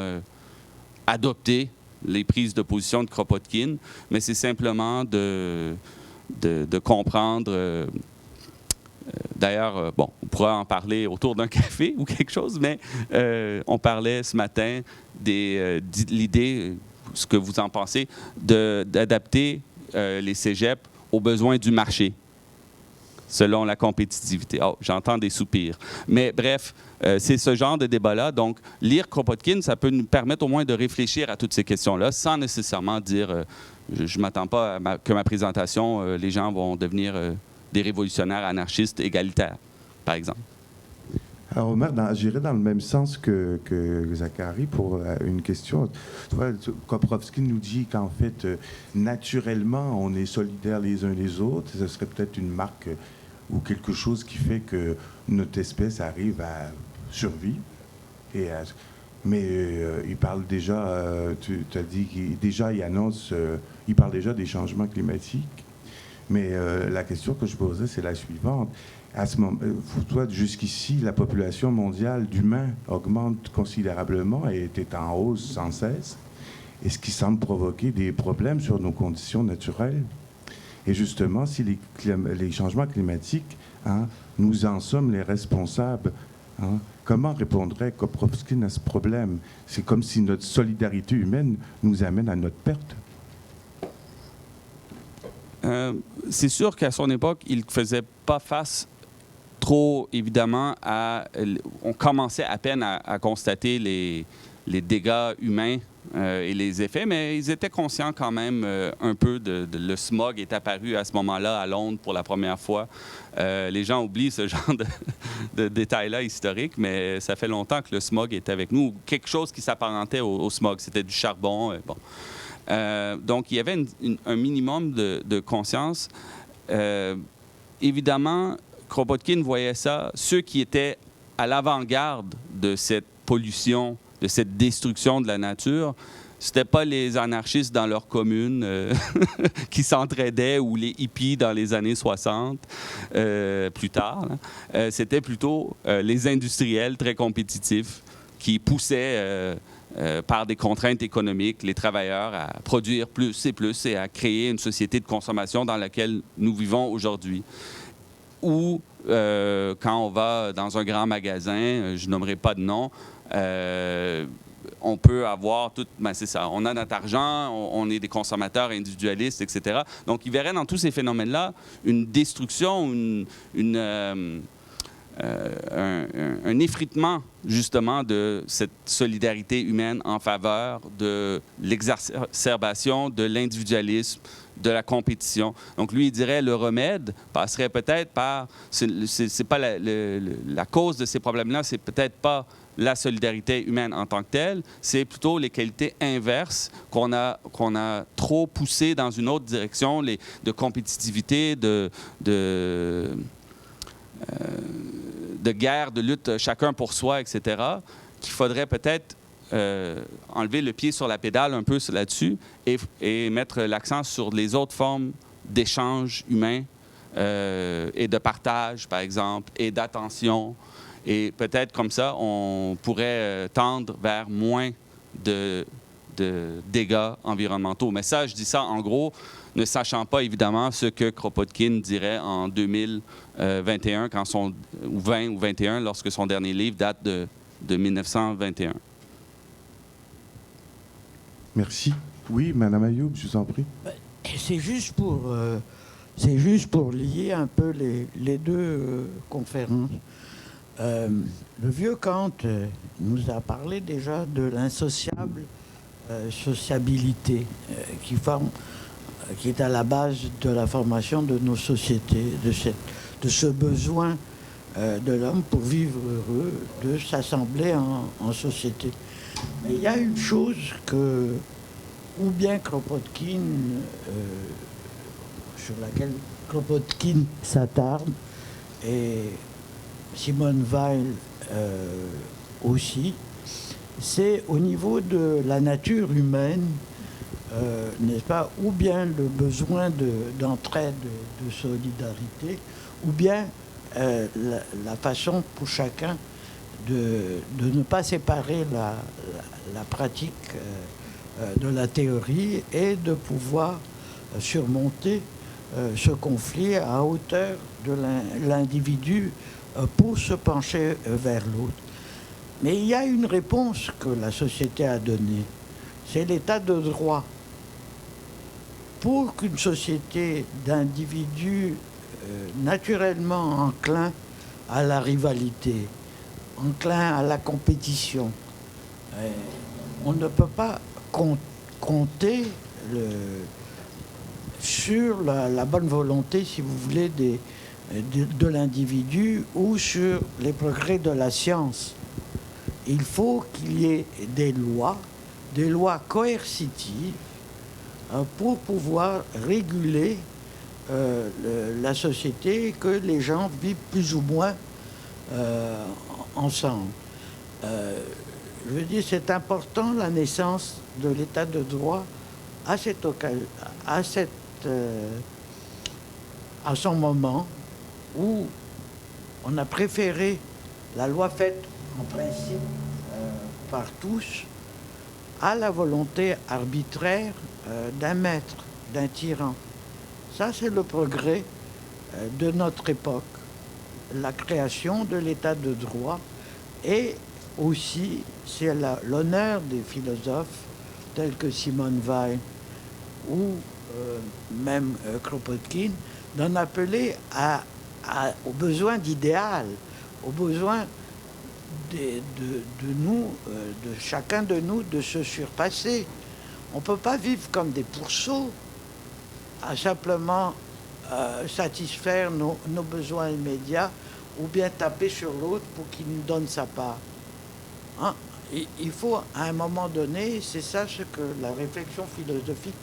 adopter les prises de position de Kropotkin, mais c'est simplement de comprendre. D'ailleurs, bon, on pourra en parler autour d'un café ou quelque chose, mais on parlait ce matin de l'idée, ce que vous en pensez, d'adapter les cégeps aux besoins du marché, selon la compétitivité. Oh, j'entends des soupirs. Mais bref, c'est ce genre de débat-là. Donc, lire Kropotkin, ça peut nous permettre au moins de réfléchir à toutes ces questions-là, sans nécessairement dire je ne m'attends pas que ma présentation, les gens vont devenir des révolutionnaires anarchistes égalitaires, par exemple. Alors, Omer, j'irai dans le même sens que Zachary pour une question. Tu vois, Kropotkin nous dit qu'en fait, naturellement, on est solidaires les uns les autres. Ce serait peut-être une marque ou quelque chose qui fait que notre espèce arrive à survivre. Mais il parle déjà, tu as dit qu'il annonce, il parle déjà des changements climatiques. Mais la question que je posais, c'est la suivante. À ce moment, toi, jusqu'ici, la population mondiale d'humains augmente considérablement et est en hausse sans cesse, et ce qui semble provoquer des problèmes sur nos conditions naturelles. Et justement, si les changements climatiques, nous en sommes les responsables, comment répondrait Kropotkin à ce problème? C'est comme si notre solidarité humaine nous amène à notre perte. C'est sûr qu'à son époque, il ne faisait pas face trop, évidemment, on commençait à peine à constater les dégâts humains et les effets, mais ils étaient conscients quand même un peu le smog est apparu à ce moment-là à Londres pour la première fois. Les gens oublient ce genre de détails-là historiques, mais ça fait longtemps que le smog est avec nous. Quelque chose qui s'apparentait au smog, c'était du charbon. Bon. Donc, il y avait un minimum de conscience. Évidemment, Kropotkin voyait ça, ceux qui étaient à l'avant-garde de cette pollution, de cette destruction de la nature, c'était pas les anarchistes dans leur commune qui s'entraidaient ou les hippies dans les années 60, plus tard. C'était plutôt les industriels très compétitifs qui poussaient par des contraintes économiques les travailleurs à produire plus et à créer une société de consommation dans laquelle nous vivons aujourd'hui. Ou quand on va dans un grand magasin, je nommerai pas de nom, on peut avoir tout, c'est ça, on a notre argent, on est des consommateurs individualistes, etc. Donc, il verrait dans tous ces phénomènes-là une destruction, un effritement, justement, de cette solidarité humaine en faveur de l'exacerbation de l'individualisme, de la compétition. Donc, lui, il dirait le remède passerait peut-être par... C'est pas la cause de ces problèmes-là, c'est peut-être pas la solidarité humaine en tant que telle, c'est plutôt les qualités inverses qu'on a trop poussées dans une autre direction, de compétitivité, de guerre, de lutte chacun pour soi, etc., qu'il faudrait peut-être enlever le pied sur la pédale un peu là-dessus et mettre l'accent sur les autres formes d'échange humain et de partage, par exemple, et d'attention. Et peut-être comme ça, on pourrait tendre vers moins de dégâts environnementaux. Mais ça, je dis ça en gros, ne sachant pas évidemment ce que Kropotkin dirait en 2021, ou 20 ou 21, lorsque son dernier livre date de 1921. Merci. Oui, Madame Ayoub, je vous en prie. C'est juste pour lier un peu les deux conférences. Le vieux Kant nous a parlé déjà de l'insociable sociabilité qui est à la base de la formation de nos sociétés, de ce besoin de l'homme pour vivre heureux, de s'assembler en société. Mais il y a une chose que, ou bien Kropotkin, sur laquelle Kropotkin s'attarde, et Simone Weil aussi, c'est au niveau de la nature humaine, n'est-ce pas, ou bien le besoin d'entraide, de solidarité, ou bien la façon pour chacun de ne pas séparer la pratique de la théorie et de pouvoir surmonter ce conflit à hauteur de l'individu pour se pencher vers l'autre. Mais il y a une réponse que la société a donnée, c'est l'état de droit. Pour qu'une société d'individus naturellement enclins à la rivalité, enclins à la compétition, on ne peut pas compter sur la bonne volonté, si vous voulez, de l'individu ou sur les progrès de la science. Il faut qu'il y ait des lois coercitives pour pouvoir réguler la société, que les gens vivent plus ou moins ensemble. Je veux dire, c'est important, la naissance de l'état de droit à son moment où on a préféré la loi faite en principe par tous à la volonté arbitraire d'un maître, d'un tyran. Ça, c'est le progrès de notre époque, la création de l'état de droit, et aussi c'est l'honneur des philosophes tels que Simone Weil ou même Kropotkin d'en appeler au besoin d'idéal, au besoin de nous, de chacun de nous, de se surpasser. On ne peut pas vivre comme des pourceaux à simplement satisfaire nos besoins immédiats ou bien taper sur l'autre pour qu'il nous donne sa part. Hein? Il faut, à un moment donné, c'est ça ce que la réflexion philosophique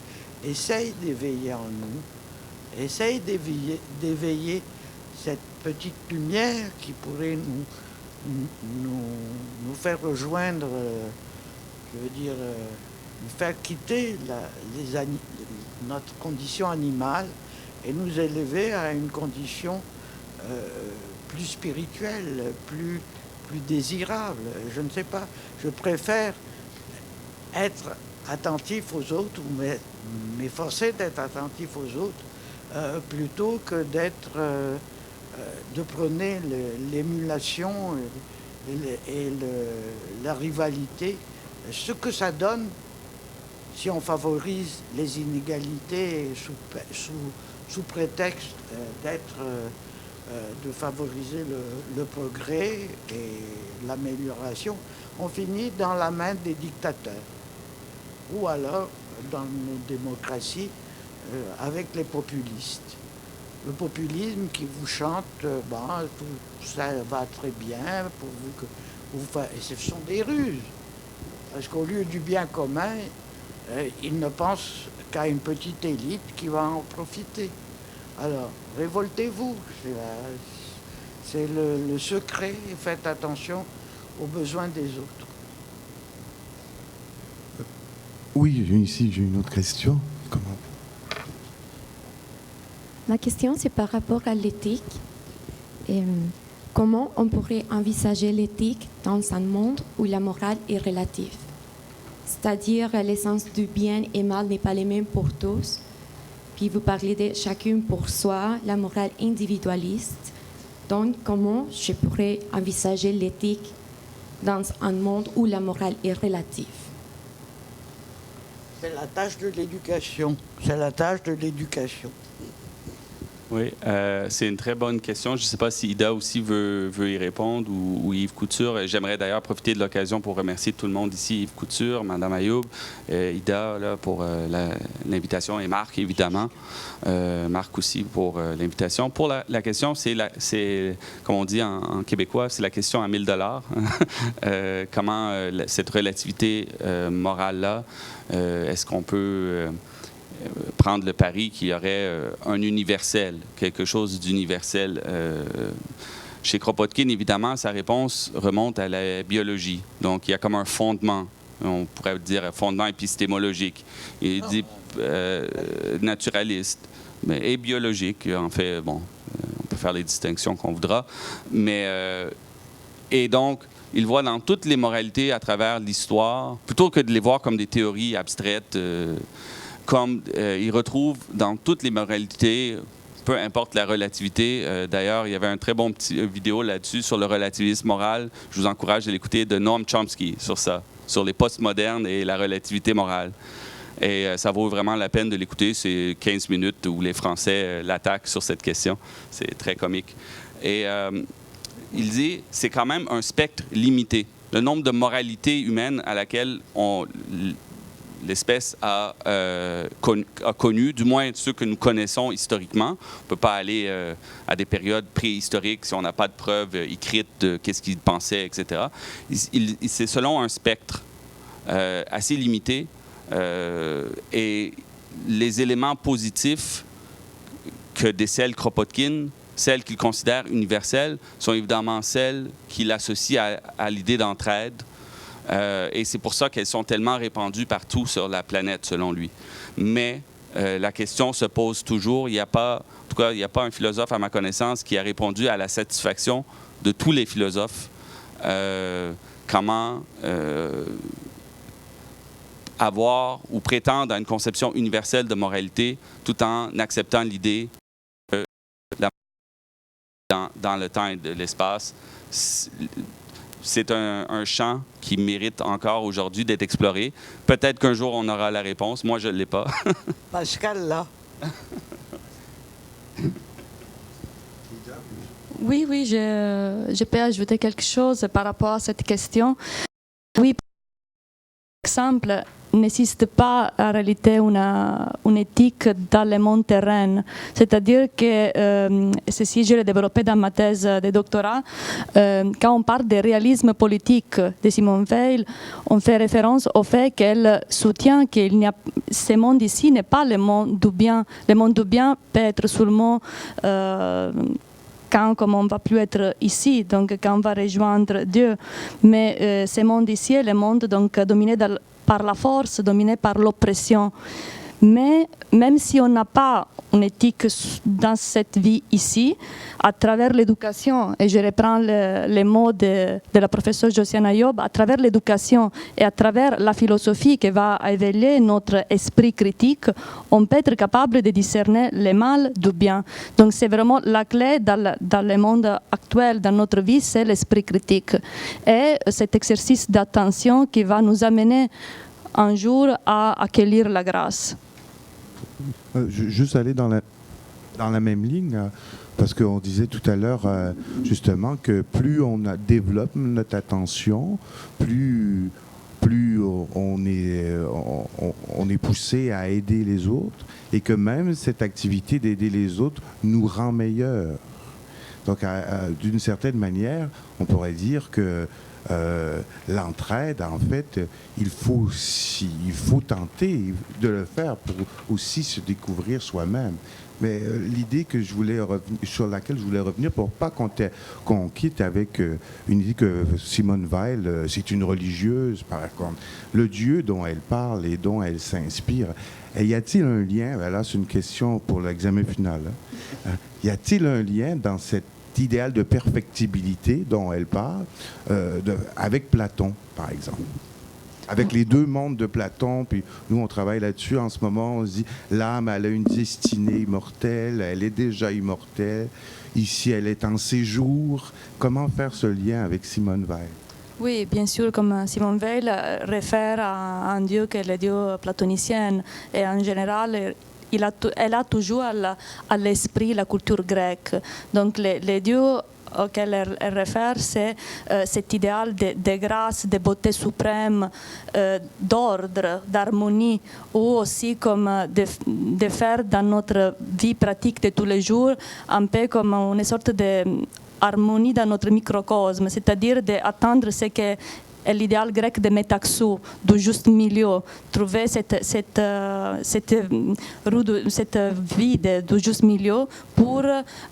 essaye d'éveiller en nous, essaye d'éveiller cette petite lumière qui pourrait nous faire rejoindre, je veux dire, nous faire quitter notre condition animale et nous élever à une condition plus spirituelle, plus désirable. Je ne sais pas, je préfère être attentif aux autres ou m'efforcer d'être attentif aux autres plutôt que de prôner l'émulation et la rivalité. Ce que ça donne si on favorise les inégalités sous prétexte de favoriser le progrès et l'amélioration, on finit dans la main des dictateurs. Ou alors, dans nos démocraties, avec les populistes. Le populisme qui vous chante, tout ça va très bien, pour vous que et ce sont des ruses. Parce qu'au lieu du bien commun, ils ne pensent qu'à une petite élite qui va en profiter. Alors, révoltez-vous, c'est le secret, faites attention aux besoins des autres. Oui, ici j'ai une autre question. Comment? Ma question, c'est par rapport à l'éthique. Comment on pourrait envisager l'éthique dans un monde où la morale est relative? C'est-à-dire l'essence du bien et mal n'est pas les mêmes pour tous. Puis vous parlez de chacun pour soi, la morale individualiste. Donc, comment je pourrais envisager l'éthique dans un monde où la morale est relative? C'est la tâche de l'éducation. C'est la tâche de l'éducation. Oui, c'est une très bonne question. Je ne sais pas si Ida aussi veut y répondre ou Yves Couture. J'aimerais d'ailleurs profiter de l'occasion pour remercier tout le monde ici, Yves Couture, Mme Ayoub, Ida là, pour l'invitation et Marc, évidemment. Marc aussi pour l'invitation. Pour la question, c'est comme on dit en québécois, c'est la question à 1000 $. Comment cette relativité morale-là, est-ce qu'on peut... prendre le pari qu'il y aurait un universel, quelque chose d'universel. Chez Kropotkin, évidemment, sa réponse remonte à la biologie. Donc, il y a comme un fondement, on pourrait dire un fondement épistémologique. Il dit naturaliste, mais et biologique. En fait, bon, on peut faire les distinctions qu'on voudra. Mais, et donc, il voit dans toutes les moralités à travers l'histoire, plutôt que de les voir comme des théories abstraites, comme il retrouve dans toutes les moralités, peu importe la relativité. D'ailleurs, il y avait un très bon petit vidéo là-dessus sur le relativisme moral. Je vous encourage à l'écouter, de Noam Chomsky sur ça, sur les postmodernes et la relativité morale. Et ça vaut vraiment la peine de l'écouter. C'est 15 minutes où les Français l'attaquent sur cette question. C'est très comique. Et il dit, c'est quand même un spectre limité. Le nombre de moralités humaines à laquelle l'espèce a connu, du moins ceux que nous connaissons historiquement. On ne peut pas aller à des périodes préhistoriques si on n'a pas de preuves écrites de qu'est-ce qu'ils pensaient, etc. C'est selon un spectre assez limité et les éléments positifs que décèle Kropotkin, celles qu'il considère universelles, sont évidemment celles qu'il associe à l'idée d'entraide. Et c'est pour ça qu'elles sont tellement répandues partout sur la planète, selon lui. Mais la question se pose toujours. Il n'y a pas, en tout cas, il n'y a pas un philosophe, à ma connaissance, qui a répondu à la satisfaction de tous les philosophes. Comment avoir ou prétendre à une conception universelle de moralité tout en acceptant l'idée que dans le temps et de l'espace, c'est un champ qui mérite encore aujourd'hui d'être exploré. Peut-être qu'un jour, on aura la réponse. Moi, je ne l'ai pas. Pascal, là. Oui, je peux ajouter quelque chose par rapport à cette question. Oui, par exemple, n'existe pas en réalité une éthique dans le monde terrain. C'est-à-dire que ceci, je l'ai développé dans ma thèse de doctorat. Quand on parle de réalisme politique de Simone Weil, on fait référence au fait qu'elle soutient que ce monde ici n'est pas le monde du bien. Le monde du bien peut être seulement comme on ne va plus être ici, donc quand on va rejoindre Dieu. Mais ce monde ici est le monde donc, dominé par la force, dominé par l'oppression. Mais même si on n'a pas une éthique dans cette vie ici, à travers l'éducation, et je reprends les mots de la professeure Josiane Ayoub, à travers l'éducation et à travers la philosophie qui va éveiller notre esprit critique, on peut être capable de discerner le mal du bien. Donc c'est vraiment la clé dans le monde actuel, dans notre vie, c'est l'esprit critique. Et cet exercice d'attention qui va nous amener un jour à accueillir la grâce. Juste aller dans la même ligne, parce qu'on disait tout à l'heure justement que plus on développe notre attention, plus on est poussé à aider les autres, et que même cette activité d'aider les autres nous rend meilleurs. Donc d'une certaine manière, on pourrait dire que l'entraide, en fait, il faut tenter de le faire pour aussi se découvrir soi-même. Mais l'idée sur laquelle je voulais revenir, pour pas qu'on quitte avec une idée que Simone Weil, c'est une religieuse, par contre. Le Dieu dont elle parle et dont elle s'inspire, et y a-t-il un lien, là c'est une question pour l'examen final, hein, y a-t-il un lien dans cet idéal de perfectibilité dont elle parle avec Platon, par exemple? Avec les deux mondes de Platon, puis nous, on travaille là-dessus en ce moment, on se dit, l'âme, elle a une destinée immortelle, elle est déjà immortelle, ici, elle est en séjour. Comment faire ce lien avec Simone Weil? Oui, bien sûr, comme Simone Weil réfère à un dieu qui est le dieu platonicien, et en général, elle a toujours à l'esprit la culture grecque. Donc les dieux auquel elle réfère, c'est cet idéal de grâce, de beauté suprême, d'ordre, d'harmonie, ou aussi comme de faire dans notre vie pratique de tous les jours un peu comme une sorte d'harmonie dans notre microcosme, c'est-à-dire d'atteindre ce que est l'idéal grec de métaxou, du juste milieu, trouver cette vie du juste milieu pour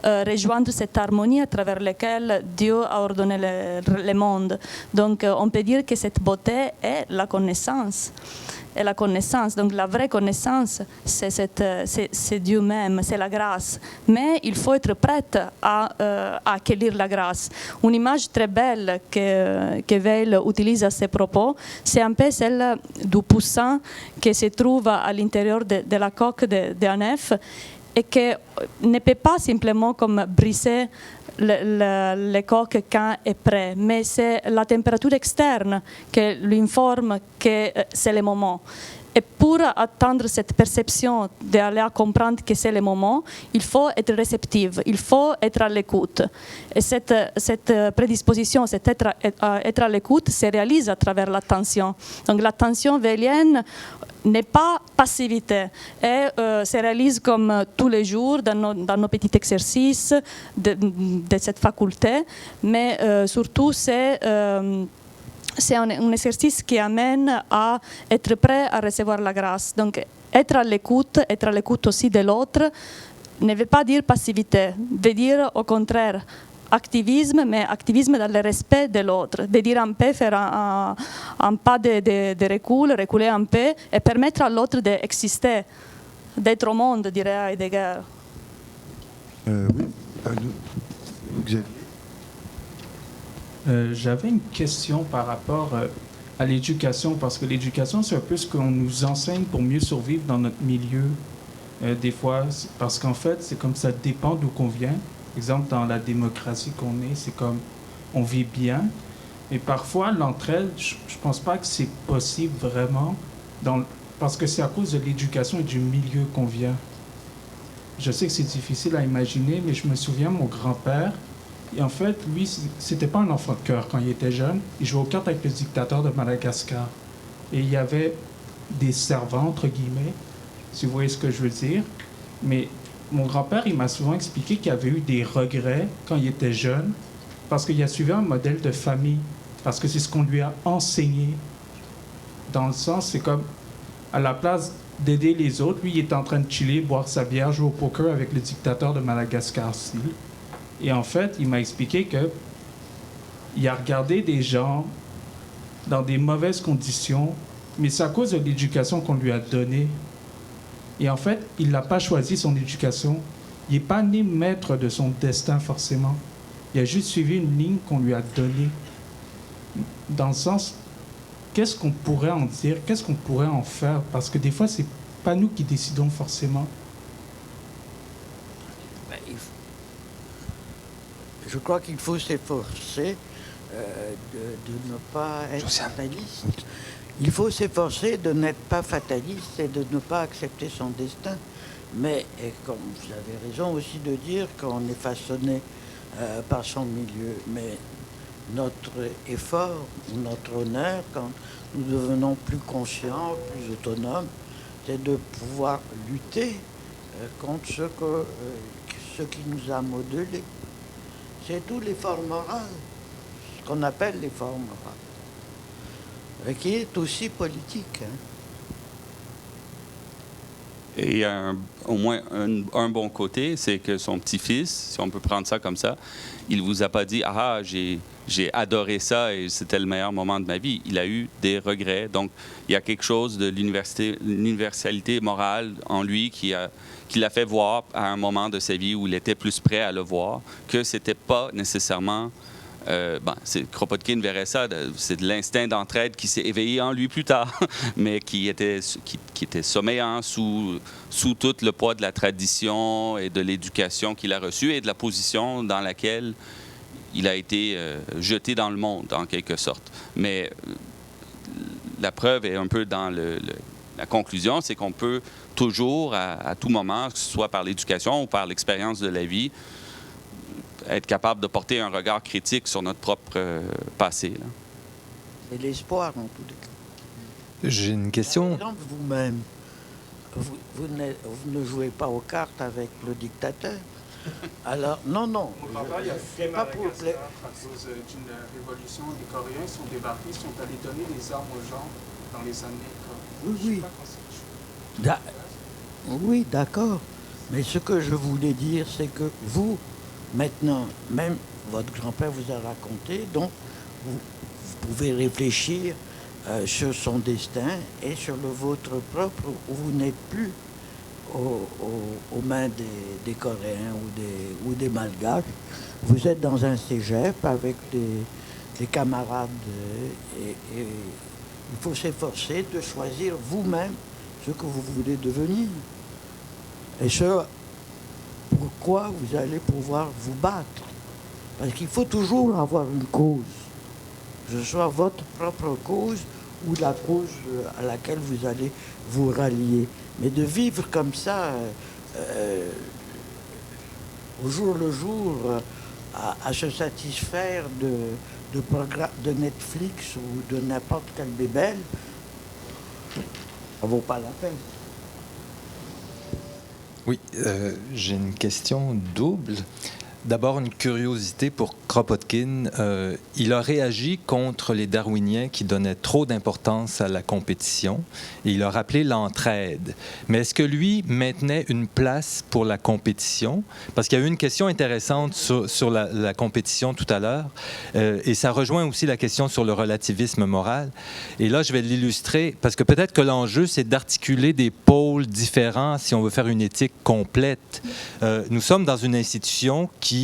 rejoindre cette harmonie à travers laquelle Dieu a ordonné le monde. Donc on peut dire que cette beauté est la connaissance. Et la connaissance, donc la vraie connaissance, c'est Dieu même, c'est la grâce. Mais il faut être prête à accueillir la grâce. Une image très belle que Weil utilise à ses propos, c'est un peu celle du poussin qui se trouve à l'intérieur de la coque d'un œuf et qui ne peut pas simplement comme briser le coq quand est prêt, mais c'est la température externe qui lui informe que c'est le moment. Et pour atteindre cette perception d'aller à comprendre que c'est le moment, il faut être réceptive, il faut être à l'écoute. Et cette prédisposition, cet être à l'écoute se réalise à travers l'attention. Donc l'attention weilienne n'est pas passivité et se réalise comme tous les jours dans nos petits exercices de cette faculté, mais surtout c'est un exercice qui amène à être prêt à recevoir la grâce. Donc être à l'écoute aussi de l'autre, ne veut pas dire passivité, veut dire au contraire activisme, mais activisme dans le respect de l'autre, de dire un peu, faire un pas de reculer un peu et permettre à l'autre d'exister, d'être au monde, dirait Heidegger. Oui, j'avais une question par rapport à l'éducation, parce que l'éducation, c'est un peu ce qu'on nous enseigne pour mieux survivre dans notre milieu. Des fois, parce qu'en fait, c'est comme ça dépend d'où qu'on vient. Exemple, dans la démocratie qu'on est, c'est comme on vit bien. Et parfois, l'entraide, je ne pense pas que c'est possible vraiment, parce que c'est à cause de l'éducation et du milieu qu'on vient. Je sais que c'est difficile à imaginer, mais je me souviens, mon grand-père, et en fait, lui, c'était pas un enfant de cœur quand il était jeune. Il jouait aux cartes avec le dictateur de Madagascar. Et il y avait des servants, entre guillemets, si vous voyez ce que je veux dire. Mais mon grand-père, il m'a souvent expliqué qu'il avait eu des regrets quand il était jeune, parce qu'il a suivi un modèle de famille, parce que c'est ce qu'on lui a enseigné. Dans le sens, c'est comme, à la place d'aider les autres, lui, il était en train de chiller, boire sa bière, jouer au poker avec le dictateur de Madagascar aussi. Et en fait, il m'a expliqué qu'il a regardé des gens dans des mauvaises conditions, mais c'est à cause de l'éducation qu'on lui a donnée. Et en fait, il n'a pas choisi son éducation. Il n'est pas né maître de son destin, forcément. Il a juste suivi une ligne qu'on lui a donnée. Dans le sens, qu'est-ce qu'on pourrait en dire? Qu'est-ce qu'on pourrait en faire? Parce que des fois, ce n'est pas nous qui décidons forcément. Je crois qu'il faut s'efforcer de ne pas être fataliste. Il faut s'efforcer de n'être pas fataliste et de ne pas accepter son destin. Mais, et comme vous avez raison aussi de dire qu'on est façonné par son milieu, mais notre effort, notre honneur, quand nous devenons plus conscients, plus autonomes, c'est de pouvoir lutter contre ce qui nous a modelés. C'est tous les formes morales, ce qu'on appelle les formes morales, qui est aussi politique. Et au moins un bon côté, c'est que son petit-fils, si on peut prendre ça comme ça, il ne vous a pas dit « Ah, j'ai adoré ça et c'était le meilleur moment de ma vie ». Il a eu des regrets. Donc, il y a quelque chose de l'universalité morale en lui qui l'a fait voir à un moment de sa vie où il était plus prêt à le voir, que ce n'était pas nécessairement... Kropotkin verrait ça, c'est de l'instinct d'entraide qui s'est éveillé en lui plus tard, mais qui était sommeillant sous tout le poids de la tradition et de l'éducation qu'il a reçue et de la position dans laquelle il a été jeté dans le monde, en quelque sorte. Mais la preuve est un peu dans la conclusion, c'est qu'on peut toujours, à tout moment, que ce soit par l'éducation ou par l'expérience de la vie, être capable de porter un regard critique sur notre propre passé. C'est l'espoir, en tous les cas. J'ai une question. Par exemple, vous-même, vous ne jouez pas aux cartes avec le dictateur. Alors, non. C'est pas pour à cause d'une révolution. Les Coréens sont débarqués, sont allés donner les armes aux gens dans les années... Oui, d'accord. Mais ce que je voulais dire, c'est que vous, maintenant, même votre grand-père vous a raconté, donc vous pouvez réfléchir sur son destin et sur le vôtre propre, où vous n'êtes plus aux mains des Coréens ou des Malgaches. Vous êtes dans un cégep avec des camarades et il faut s'efforcer de choisir vous-même ce que vous voulez devenir. Et ce, pourquoi vous allez pouvoir vous battre. Parce qu'il faut toujours avoir une cause. Que ce soit votre propre cause ou la cause à laquelle vous allez vous rallier. Mais de vivre comme ça, au jour le jour, à se satisfaire de programmes de Netflix ou de n'importe quelle bébelle, ça ne vaut pas la peine. Oui, j'ai une question double. D'abord, une curiosité pour Kropotkin. Il a réagi contre les darwiniens qui donnaient trop d'importance à la compétition et il a rappelé l'entraide. Mais est-ce que lui maintenait une place pour la compétition? Parce qu'il y a eu une question intéressante sur la compétition tout à l'heure et ça rejoint aussi la question sur le relativisme moral. Et là, je vais l'illustrer parce que peut-être que l'enjeu, c'est d'articuler des pôles différents si on veut faire une éthique complète. Nous sommes dans une institution qui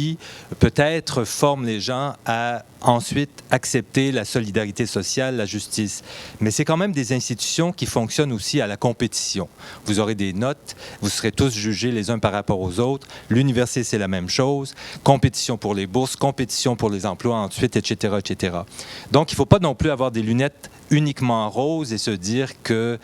peut-être forme les gens à ensuite accepter la solidarité sociale, la justice. Mais c'est quand même des institutions qui fonctionnent aussi à la compétition. Vous aurez des notes, vous serez tous jugés les uns par rapport aux autres. L'université, c'est la même chose. Compétition pour les bourses, compétition pour les emplois ensuite, etc., etc. Donc, il ne faut pas non plus avoir des lunettes uniquement roses et se dire que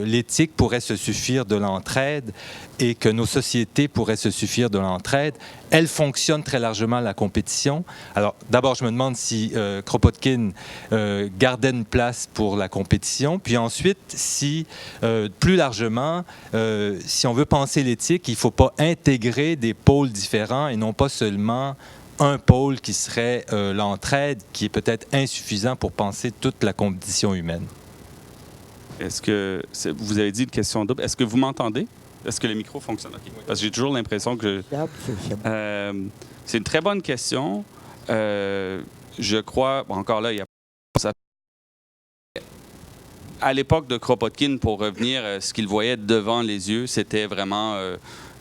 l'éthique pourrait se suffire de l'entraide et que nos sociétés pourraient se suffire de l'entraide. Elle fonctionne très largement, la compétition. Alors, d'abord, je me demande si Kropotkin gardait une place pour la compétition. Puis ensuite, si, plus largement, si on veut penser l'éthique, il ne faut pas intégrer des pôles différents et non pas seulement un pôle qui serait l'entraide, qui est peut-être insuffisant pour penser toute la condition humaine. Est-ce que vous avez dit une question double? Est-ce que vous m'entendez? Est-ce que le micro fonctionne? Okay. Parce que j'ai toujours l'impression que... c'est une très bonne question. Je crois... Bon, encore là, il y a... À l'époque de Kropotkin, pour revenir, ce qu'il voyait devant les yeux, c'était vraiment...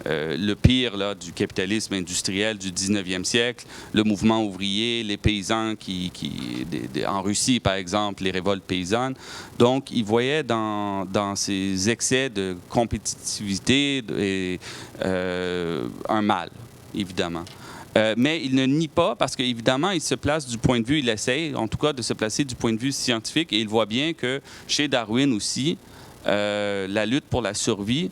le pire là, du capitalisme industriel du 19e siècle, le mouvement ouvrier, les paysans en Russie, par exemple, les révoltes paysannes. Donc, il voyait dans ces excès de compétitivité un mal, évidemment. Mais il ne nie pas, parce qu'évidemment, il se place du point de vue, il essaye en tout cas de se placer du point de vue scientifique, et il voit bien que chez Darwin aussi, la lutte pour la survie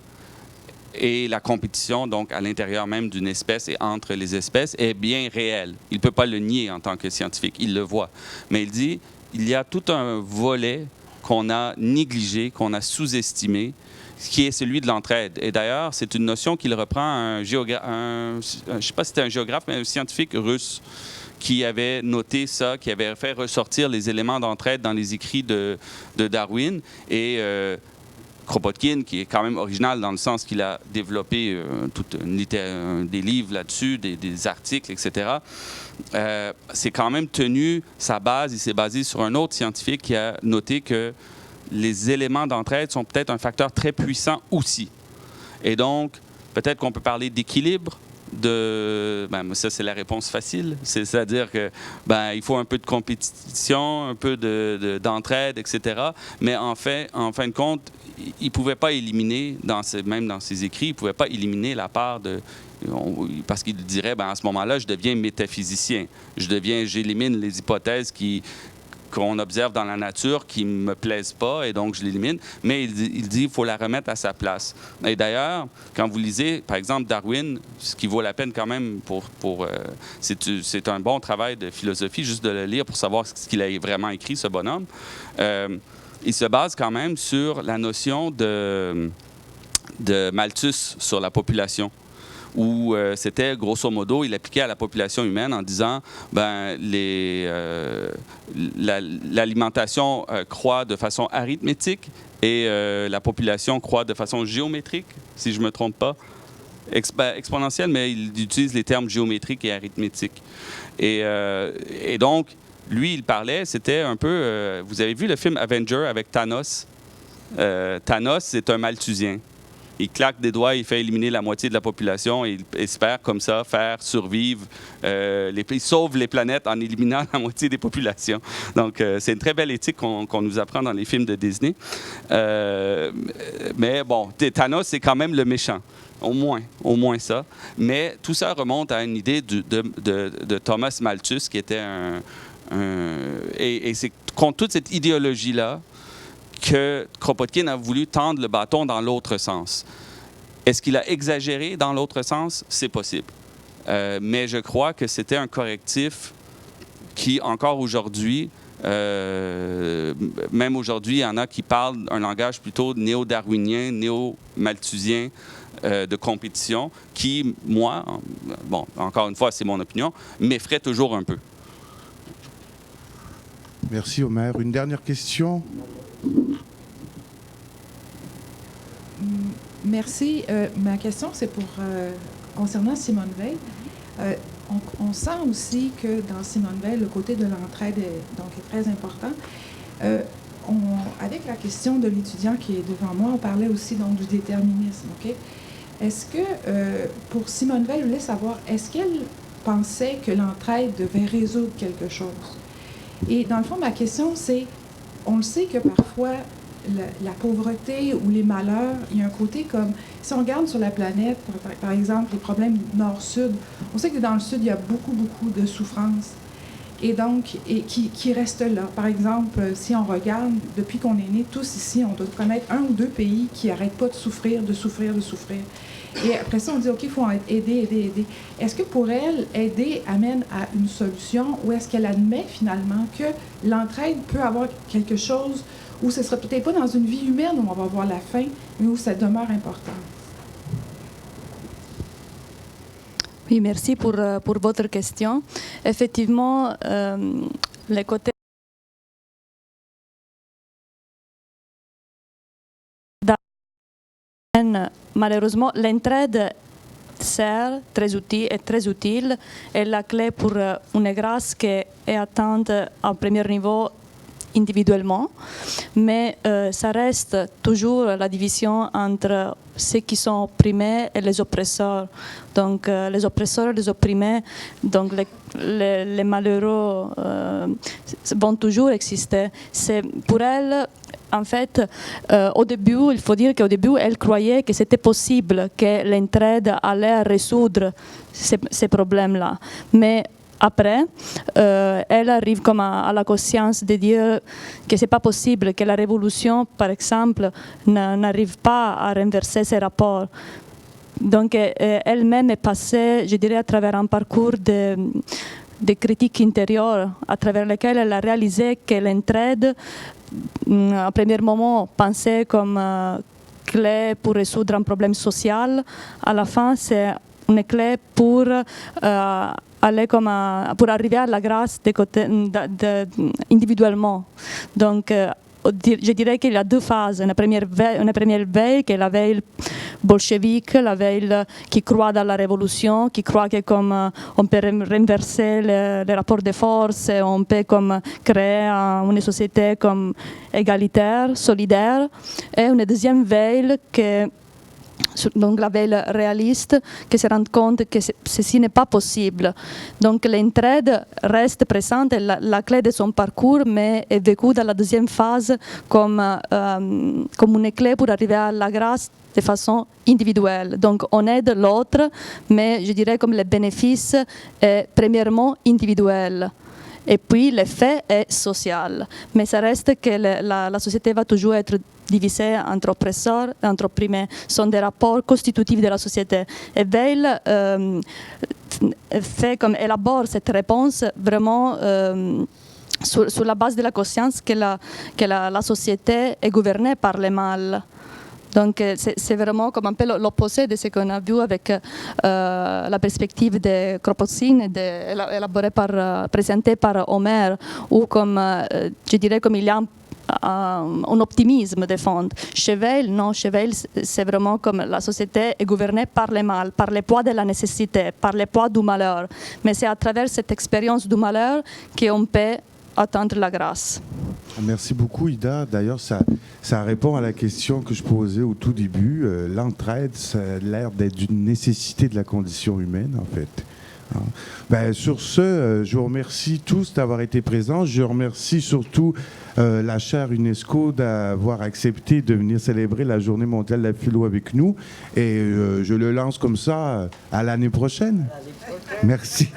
et la compétition, donc à l'intérieur même d'une espèce et entre les espèces, est bien réelle. Il ne peut pas le nier en tant que scientifique, il le voit. Mais il dit, il y a tout un volet qu'on a négligé, qu'on a sous-estimé, qui est celui de l'entraide. Et d'ailleurs, c'est une notion qu'il reprend je ne sais pas si c'était un géographe, mais un scientifique russe qui avait noté ça, qui avait fait ressortir les éléments d'entraide dans les écrits de Darwin. Et Kropotkin, qui est quand même original dans le sens qu'il a développé des livres là-dessus, des articles, etc., c'est quand même tenu sa base. Il s'est basé sur un autre scientifique qui a noté que les éléments d'entraide sont peut-être un facteur très puissant aussi. Et donc, peut-être qu'on peut parler d'équilibre. Ça, c'est la réponse facile. C'est-à-dire que il faut un peu de compétition, un peu d'entraide, etc. Mais en fin de compte, il ne pouvait pas éliminer, même dans ses écrits, il ne pouvait pas éliminer la part de... Parce qu'il dirait, à ce moment-là, je deviens métaphysicien. J'élimine les hypothèses qu'on observe dans la nature qui ne me plaisent pas et donc je l'élimine. Mais il dit qu'il faut la remettre à sa place. Et d'ailleurs, quand vous lisez, par exemple, Darwin, ce qui vaut la peine quand même c'est un bon travail de philosophie, juste de le lire pour savoir ce qu'il a vraiment écrit, ce bonhomme. Il se base quand même sur la notion de Malthus sur la population, où c'était, grosso modo, il appliquait à la population humaine en disant l'alimentation croît de façon arithmétique et la population croît de façon géométrique, si je ne me trompe pas. Exponentielle, mais il utilise les termes géométriques et arithmétiques. Et donc, lui, il parlait, c'était un peu... vous avez vu le film Avenger avec Thanos? Thanos, c'est un Malthusien. Il claque des doigts, il fait éliminer la moitié de la population et il espère comme ça faire survivre, il sauve les planètes en éliminant la moitié des populations. Donc, c'est une très belle éthique qu'on nous apprend dans les films de Disney. Mais bon, Thanos, c'est quand même le méchant. Au moins ça. Mais tout ça remonte à une idée de Thomas Malthus, qui était et c'est contre toute cette idéologie-là que Kropotkin a voulu tendre le bâton dans l'autre sens. Est-ce qu'il a exagéré dans l'autre sens? C'est possible. Mais je crois que c'était un correctif qui, encore aujourd'hui, même aujourd'hui, il y en a qui parlent un langage plutôt néo-darwinien, néo-malthusien de compétition, qui, moi, encore une fois, c'est mon opinion, m'effraie toujours un peu. Merci Omer. Une dernière question? Merci. Ma question, c'est concernant Simone Veil. On sent aussi que dans Simone Veil, le côté de l'entraide est très important. Avec la question de l'étudiant qui est devant moi, on parlait aussi donc du déterminisme. Okay? Est-ce que, pour Simone Veil, je voulais savoir, est-ce qu'elle pensait que l'entraide devait résoudre quelque chose? Et dans le fond, ma question, c'est, on le sait que parfois, la pauvreté ou les malheurs, il y a un côté comme, si on regarde sur la planète, par exemple, les problèmes nord-sud, on sait que dans le sud, il y a beaucoup, beaucoup de souffrances. Et donc, qui restent là. Par exemple, si on regarde, depuis qu'on est nés, tous ici, on doit connaître 1 ou 2 pays qui n'arrêtent pas de souffrir. Et après ça, on dit, OK, il faut aider. Est-ce que pour elle, aider amène à une solution ou est-ce qu'elle admet finalement que l'entraide peut avoir quelque chose où ce ne serait peut-être pas dans une vie humaine où on va voir la fin, mais où ça demeure important? Oui, merci pour votre question. Effectivement, les côtés malheureusement, l'entraide sert très utile et la clé pour une grâce qui est atteinte à premier niveau individuellement, mais ça reste toujours la division entre ceux qui sont opprimés et les oppresseurs. Donc les oppresseurs et les opprimés, donc les malheureux vont toujours exister. C'est pour elle, en fait, au début, il faut dire qu'au début, elle croyait que c'était possible que l'entraide allait résoudre ces problèmes-là. Mais après, elle arrive comme à la conscience de dire que ce n'est pas possible, que la révolution, par exemple, n'arrive pas à renverser ces rapports. Donc, elle-même est passée, je dirais, à travers un parcours de critiques intérieures, à travers lesquelles elle a réalisé que l'entraide, à premier moment, pensée comme clé pour résoudre un problème social, à la fin, c'est une clé pour pour arriver à la grâce individuellement. Donc, je dirais qu'il y a deux phases. Une première veille qui est la veille bolchevique, la veille qui croit dans la révolution, qui croit que comme on peut renverser les rapports de force, on peut comme créer une société comme égalitaire, solidaire. Et une deuxième veille donc la veille réaliste, qui se rend compte que ceci n'est pas possible. Donc l'entraide reste présente, la clé de son parcours, mais est vécue dans la deuxième phase comme une clé pour arriver à la grâce de façon individuelle. Donc on aide l'autre, mais je dirais comme le bénéfice est premièrement individuel. Et puis l'effet est social. Mais ça reste que la société va toujours être divisée entre oppresseurs et entre opprimés. Ce sont des rapports constitutifs de la société. Et Weil élabore cette réponse vraiment sur la base de la conscience que la société est gouvernée par le mal. Donc c'est vraiment comme un peu l'opposé de ce qu'on a vu avec la perspective de Kropotkin, présentée par Homer, où comme, je dirais comme il y a un optimisme de fond. Chez Weil, non, chez Weil, c'est vraiment comme la société est gouvernée par le mal, par le poids de la nécessité, par le poids du malheur. Mais c'est à travers cette expérience du malheur qu'on peut attendre la grâce. Merci beaucoup, Ida. D'ailleurs, ça répond à la question que je posais au tout début. L'entraide, ça a l'air d'être une nécessité de la condition humaine, en fait. Sur ce, je vous remercie tous d'avoir été présents. Je remercie surtout la chaire UNESCO d'avoir accepté de venir célébrer la Journée mondiale de la philo avec nous. Et je le lance comme ça à l'année prochaine. Merci.